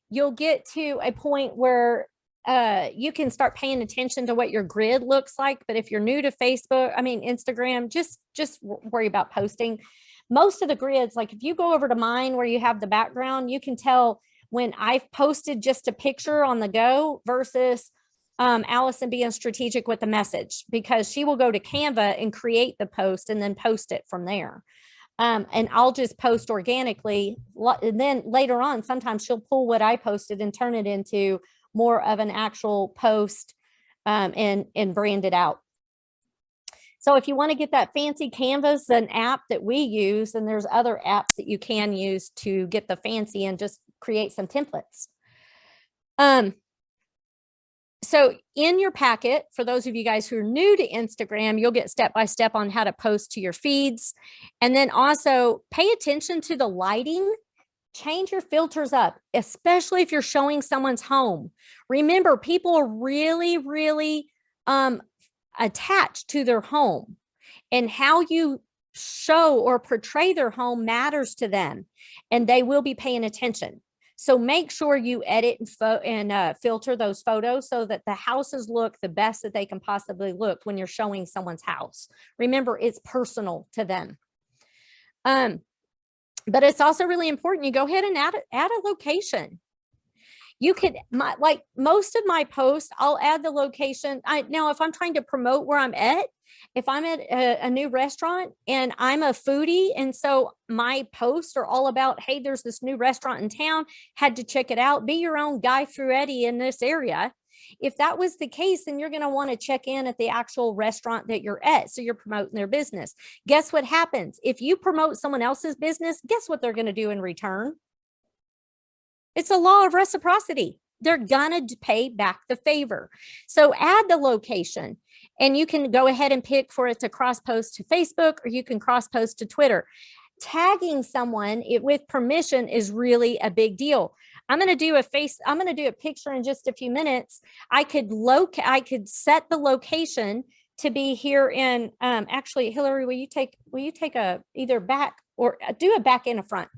you'll get to a point where you can start paying attention to what your grid looks like. But if you're new to Facebook, I mean, Instagram, just worry about posting. most of the grids, like if you go over to mine where you have the background, you can tell when I've posted just a picture on the go versus Allison being strategic with the message, because she will go to Canva and create the post and then post it from there. And I'll just post organically. And then later on, sometimes she'll pull what I posted and turn it into more of an actual post and brand it out. So if you want to get that fancy Canvas, an app that we use, and there's other apps that you can use to get the fancy and just create some templates. So in your packet, for those of you guys who are new to Instagram, you'll get step-by-step on how to post to your feeds. And then also pay attention to the lighting. Change your filters up, especially if you're showing someone's home. Remember, people are really, really attached to their home, and how you show or portray their home matters to them, and they will be paying attention. So make sure you edit and filter those photos so that the houses look the best that they can possibly look when you're showing someone's house. Remember, it's personal to them. But it's also really important you go ahead and add a location. You could, like most of my posts, I'll add the location. Now, if I'm trying to promote where I'm at, if I'm at a new restaurant and I'm a foodie, and so my posts are all about, hey, there's this new restaurant in town, had to check it out, be your own Guy Fieri in this area. If that was the case, then you're going to want to check in at the actual restaurant that you're at. So you're promoting their business. Guess what happens? If you promote someone else's business, guess what they're going to do in return? It's a law of reciprocity. They're going to pay back the favor. So add the location, and you can go ahead and pick for it to cross post to Facebook, or you can cross post to Twitter. Tagging someone with permission is really a big deal. I'm going to do a picture in just a few minutes. I could set the location to be here in, actually, Hillary, will you take either back or do a back and a front?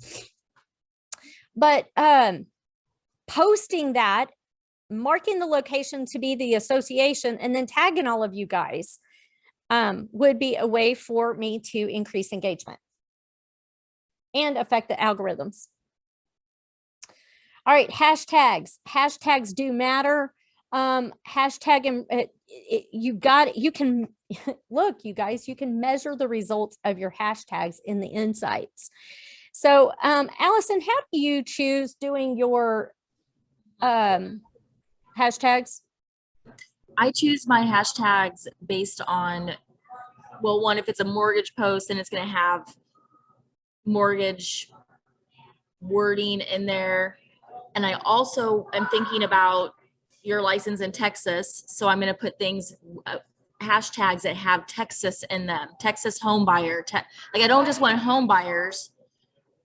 But posting that, marking the location to be the association, and then tagging all of you guys would be a way for me to increase engagement and affect the algorithms. All right, hashtags. Hashtags do matter. Hashtag, you can look, you guys, you can measure the results of your hashtags in the insights. So, Allison, how do you choose doing your hashtags? I choose my hashtags based on, well, one, if it's a mortgage post, then it's going to have mortgage wording in there. And I also am thinking about your license in Texas. So I'm going to put things, hashtags that have Texas in them. Texas home buyer. Like, I don't just want home buyers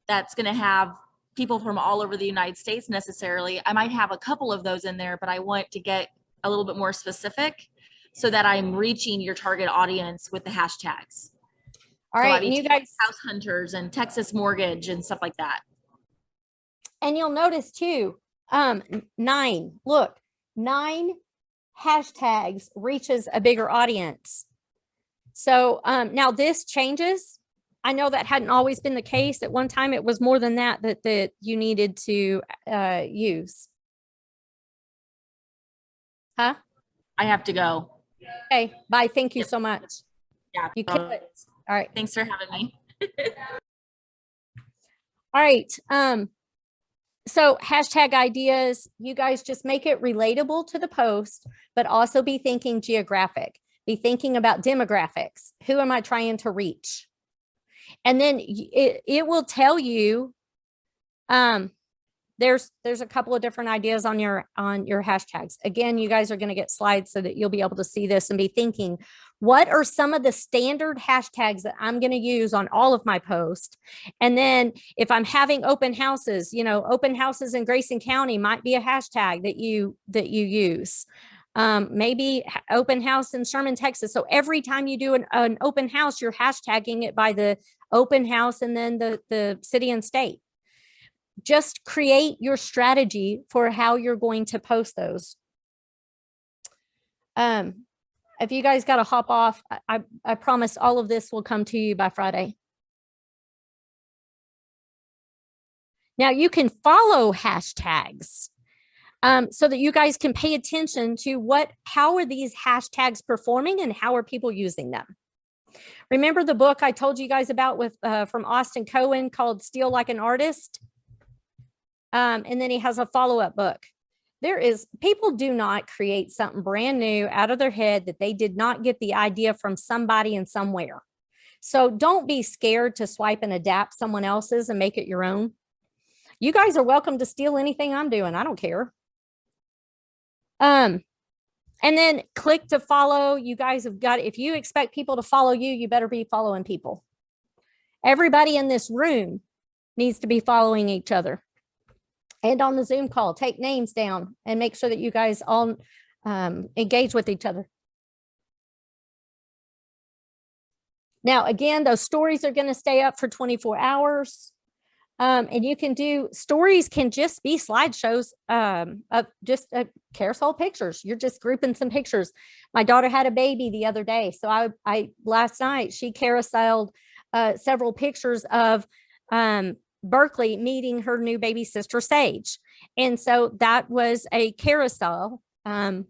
that's going to have people from all over the United States necessarily. I might have a couple of those in there, but I want to get a little bit more specific so that I'm reaching your target audience with the hashtags. All right, and you guys, house hunters and Texas mortgage and stuff like that. And you'll notice too, 9 hashtags reaches a bigger audience. So now this changes. I know that hadn't always been the case. At one time, it was more than that you needed to use. Huh? I have to go. Okay, bye. Thank you so much. Yeah. You killed it. All right. Thanks for having me. All right. So hashtag ideas, you guys just make it relatable to the post, but also be thinking geographic. Be thinking about demographics. Who am I trying to reach? And then it will tell you, there's a couple of different ideas on your hashtags. Again, you guys are going to get slides so that you'll be able to see this and be thinking, what are some of the standard hashtags that I'm going to use on all of my posts? And then if I'm having open houses, open houses in Grayson County might be a hashtag that you use. Maybe open house in Sherman, Texas. So every time you do an open house, you're hashtagging it by the open house and then the city and state. Just create your strategy for how you're going to post those. If you guys got to hop off, I promise all of this will come to you by Friday. Now you can follow hashtags so that you guys can pay attention to how are these hashtags performing and how are people using them. Remember the book I told you guys about from Austin Cohen called Steal Like an Artist? And then he has a follow-up book. People do not create something brand new out of their head that they did not get the idea from somebody and somewhere. So don't be scared to swipe and adapt someone else's and make it your own. You guys are welcome to steal anything I'm doing. I don't care. And then click to follow. You guys have got, if you expect people to follow you, you better be following people. Everybody in this room needs to be following each other. And on the Zoom call, take names down and make sure that you guys all engage with each other. Now, again, those stories are going to stay up for 24 hours. And you can stories can just be slideshows of just carousel pictures. You're just grouping some pictures. My daughter had a baby the other day. So last night, she carouseled several pictures of Berkeley meeting her new baby sister, Sage. And so that was a carousel because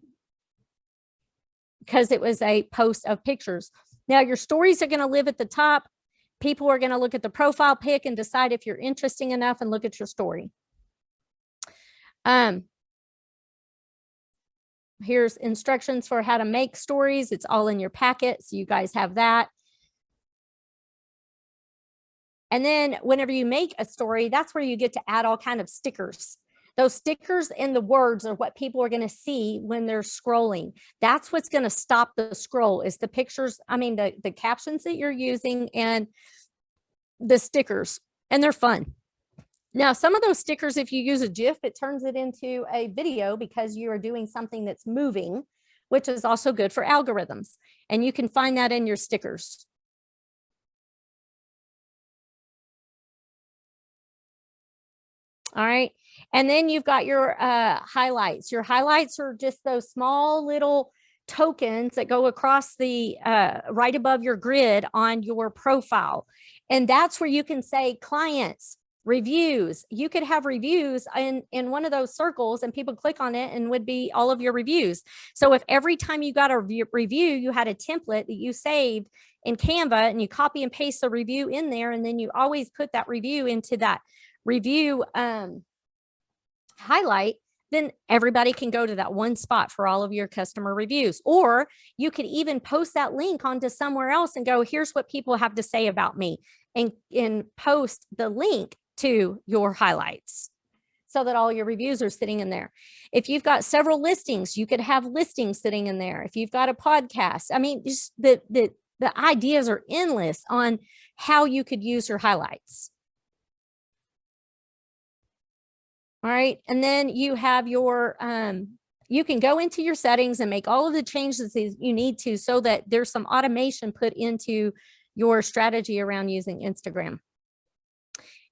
it was a post of pictures. Now your stories are going to live at the top. People are going to look at the profile pic and decide if you're interesting enough and look at your story. Here's instructions for how to make stories. It's all in your packet, so you guys have that. And then whenever you make a story, that's where you get to add all kind of stickers. Those stickers and the words are what people are going to see when they're scrolling. That's what's going to stop the scroll is the pictures. I mean, the captions that you're using and the stickers, and they're fun. Now, some of those stickers, if you use a GIF, it turns it into a video because you are doing something that's moving, which is also good for algorithms. And you can find that in your stickers. All right. And then you've got your highlights. Your highlights are just those small little tokens that go across the right above your grid on your profile. And that's where you can say clients, reviews. You could have reviews in one of those circles and people click on it and would be all of your reviews. So if every time you got a review, you had a template that you saved in Canva and you copy and paste the review in there, and then you always put that review into that review highlight, then everybody can go to that one spot for all of your customer reviews. Or you could even post that link onto somewhere else and go, here's what people have to say about me, and post the link to your highlights so that all your reviews are sitting in there. If you've got several listings, you could have listings sitting in there. If you've got a podcast, I mean, just the ideas are endless on how you could use your highlights. All right. And then you have your, you can go into your settings and make all of the changes that you need to so that there's some automation put into your strategy around using Instagram.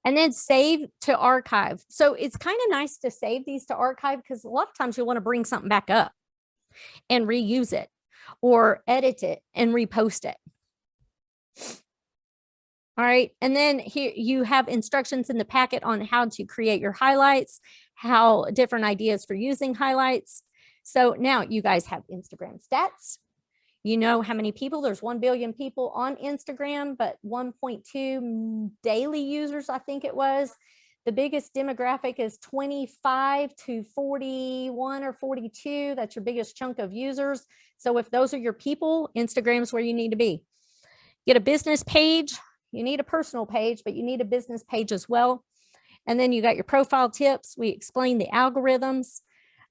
And then save to archive. So it's kind of nice to save these to archive because a lot of times you'll want to bring something back up and reuse it or edit it and repost it. All right. And then here you have instructions in the packet on how to create your highlights, how different ideas for using highlights. So now you guys have Instagram stats. You know how many people, there's 1 billion people on Instagram, but 1.2 daily users, I think it was. The biggest demographic is 25 to 41 or 42. That's your biggest chunk of users. So if those are your people, Instagram's where you need to be. Get a business page. You need a personal page, but you need a business page as well. And then you got your profile tips. We explain the algorithms,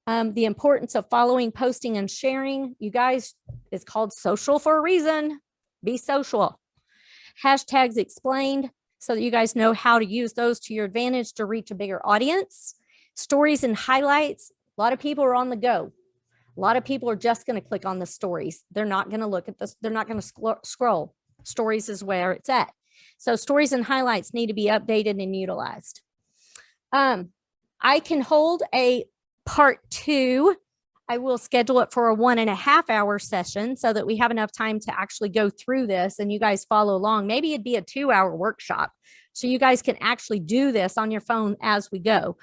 the importance of following, posting, and sharing. You guys, it's called social for a reason. Be social. Hashtags explained so that you guys know how to use those to your advantage to reach a bigger audience. Stories and highlights. A lot of people are on the go. A lot of people are just going to click on the stories. They're not going to look at this. They're not going to scroll. Stories is where it's at. So stories and highlights need to be updated and utilized. I can hold a part 2 I will schedule it for a 1.5 hour session so that we have enough time to actually go through this and you guys follow along. Maybe it'd be a 2 hour workshop so you guys can actually do this on your phone as we go.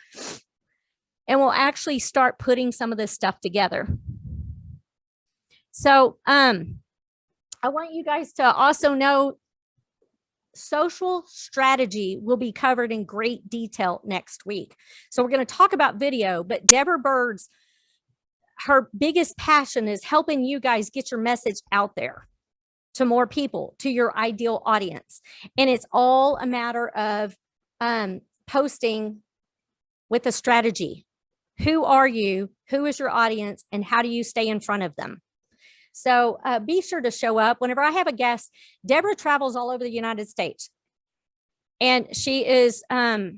And we'll actually start putting some of this stuff together. So I want you guys to also know social strategy will be covered in great detail next week. So we're going to talk about video, but Deborah Bird's, her biggest passion is helping you guys get your message out there to more people, to your ideal audience. And it's all a matter of posting with a strategy. Who are you? Who is your audience? And how do you stay in front of them? So be sure to show up. Whenever I have a guest, Deborah travels all over the United States. And she is a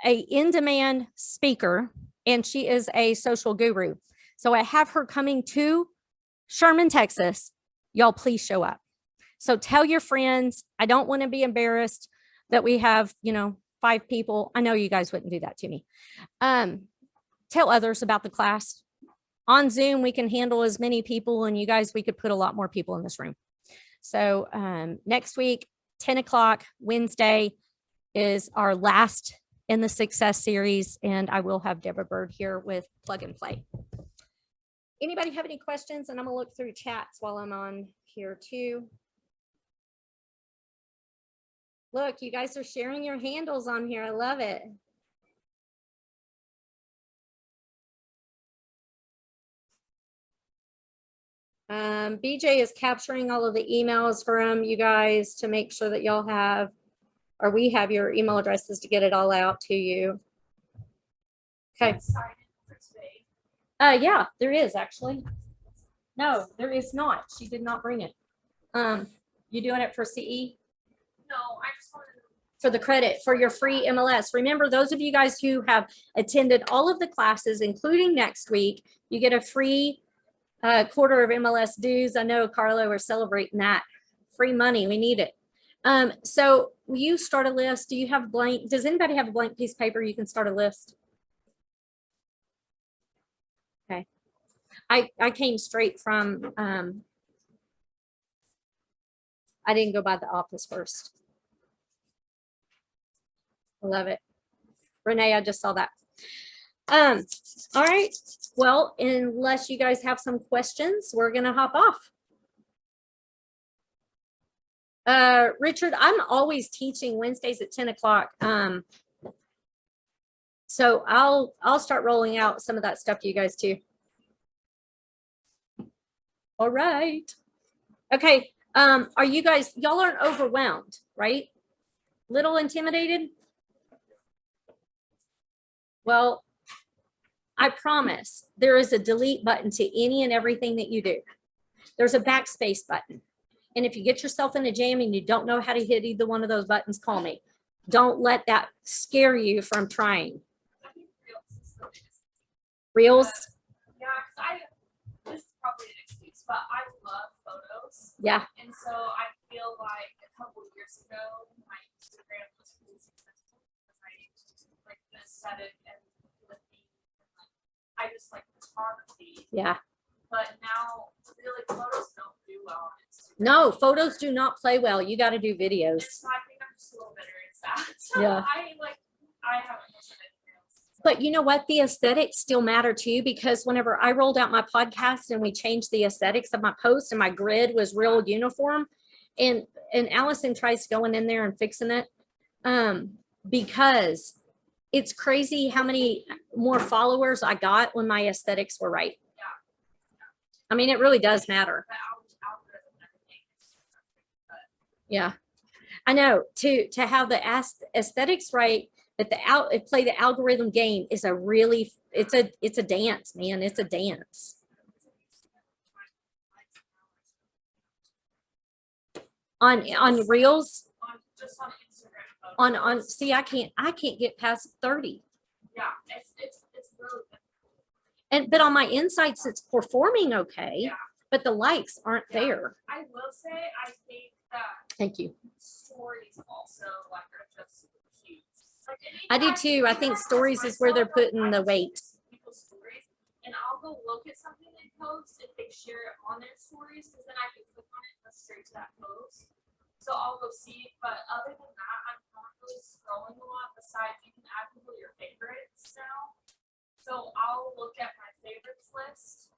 in-demand speaker, and she is a social guru. So I have her coming to Sherman, Texas. Y'all please show up. So tell your friends. I don't want to be embarrassed that we have, 5 people. I know you guys wouldn't do that to me. Tell others about the class. On Zoom, we can handle as many people, and you guys, we could put a lot more people in this room. So next week, 10 o'clock, Wednesday, is our last in the Success series, and I will have Deborah Bird here with Plug and Play. Anybody have any questions? And I'm gonna look through chats while I'm on here too. Look, you guys are sharing your handles on here. I love it. BJ is capturing all of the emails from you guys to make sure that y'all have, or we have your email addresses to get it all out to you. Okay. Yeah, there is actually. No, there is not. She did not bring it. You doing it for CE? No, I just wanted to. For the credit for your free MLS. Remember, those of you guys who have attended all of the classes, including next week, you get a free quarter of MLS dues. I know, Carlo, we're celebrating that. Free money, we need it. So will you start a list? Do you have blank? Does anybody have a blank piece of paper? You can start a list. Okay. I came straight from, I didn't go by the office first. I love it. Renee, I just saw that. All right. Well, unless you guys have some questions, we're going to hop off. Richard, I'm always teaching Wednesdays at 10 o'clock. So I'll start rolling out some of that stuff to you guys too. All right. Okay. Are you guys, y'all aren't overwhelmed, right? Little intimidated? Well, I promise there is a delete button to any and everything that you do. There's a backspace button. And if you get yourself in a jam and you don't know how to hit either one of those buttons, call me. Don't let that scare you from trying. Reels? Yeah, this is probably an excuse, but I love photos. Yeah. And so I feel like a couple of years ago, my Instagram was really successful because I like the aesthetic and lifting. I just like photography. Yeah. But now, really, photos don't do well on Instagram. No, photos do not play well. You got to do videos. And so I think I'm just a little bitter at that. So Yeah. I haven't listened to anything else. But you know what? The aesthetics still matter too, because whenever I rolled out my podcast and we changed the aesthetics of my post and my grid was real uniform, and Allison tries going in there and fixing it, because it's crazy how many more followers I got when my aesthetics were right. I mean, it really does matter. Yeah, I know. To have the aesthetics right, but play the algorithm game is a really, it's a dance, man. It's a dance. On Reels. Just on Instagram. On see, I can't get past 30. Yeah, it's really difficult. But on my insights, it's performing okay. Yeah. But the likes aren't there. I will say, I think that Thank you. stories also like are just huge. Like, I do too. I think stories is where they're putting the weight. People's stories, and I'll go look at something they post if they share it on their stories, because then I can click on it and go straight to that post. So I'll go see, but other than that, I'm not really scrolling a lot. Besides, you can add people to your favorites now. So I'll look at my favorites list.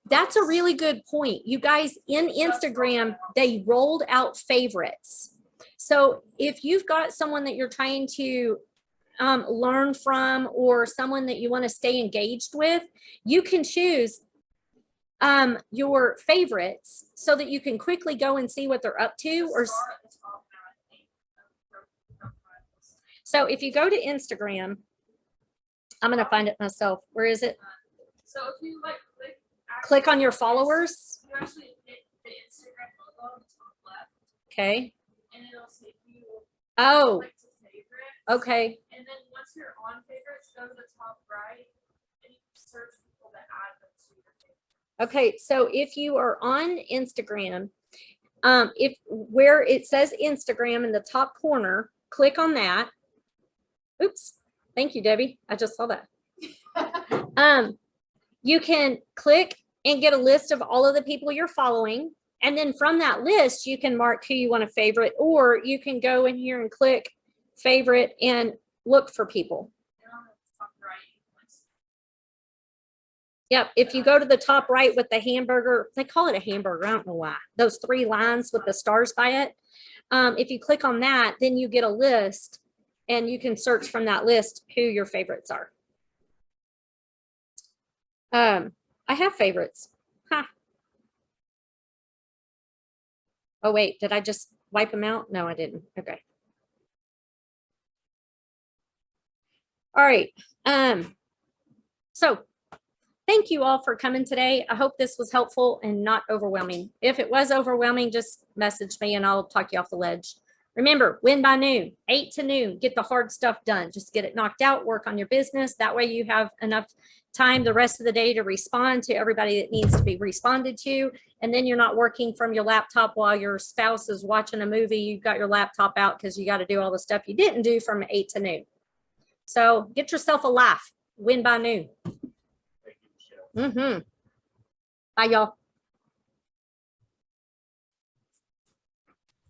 That's a really good point. You guys, in Instagram, they rolled out favorites. So if you've got someone that you're trying to learn from, or someone that you want to stay engaged with, you can choose your favorites so that you can quickly go and see what they're up to. Or so if you go to Instagram, I'm going to find it myself. Where is it? So if you like Click on your followers. you actually hit the Instagram logo on the top left, Okay. and it'll say you Oh, like to favorites. okay. And then once you're on favorites, go to the top right and you can search people that add them to your favorites. Okay, so if you are on Instagram, if where it says Instagram in the top corner, click on that. Oops, thank you, Debbie. I just saw that. You can click and get a list of all of the people you're following. And then from that list, you can mark who you want to favorite, or you can go in here and click favorite and look for people. And on the top right, Yep, if you go to the top right with the hamburger, they call it a hamburger, I don't know why. Those 3 lines with the stars by it. If you click on that, then you get a list and you can search from that list who your favorites are. I have favorites. Huh. Oh, wait, did I just wipe them out? No, I didn't. Okay. All right. So thank you all for coming today. I hope this was helpful and not overwhelming. If it was overwhelming, just message me and I'll talk you off the ledge. Remember, win by noon, 8 to noon, get the hard stuff done. Just get it knocked out, work on your business. That way you have enough time the rest of the day to respond to everybody that needs to be responded to. And then you're not working from your laptop while your spouse is watching a movie. You've got your laptop out because you got to do all the stuff you didn't do from 8 to noon. So get yourself a life, win by noon. Thank you, Michelle. Bye, y'all.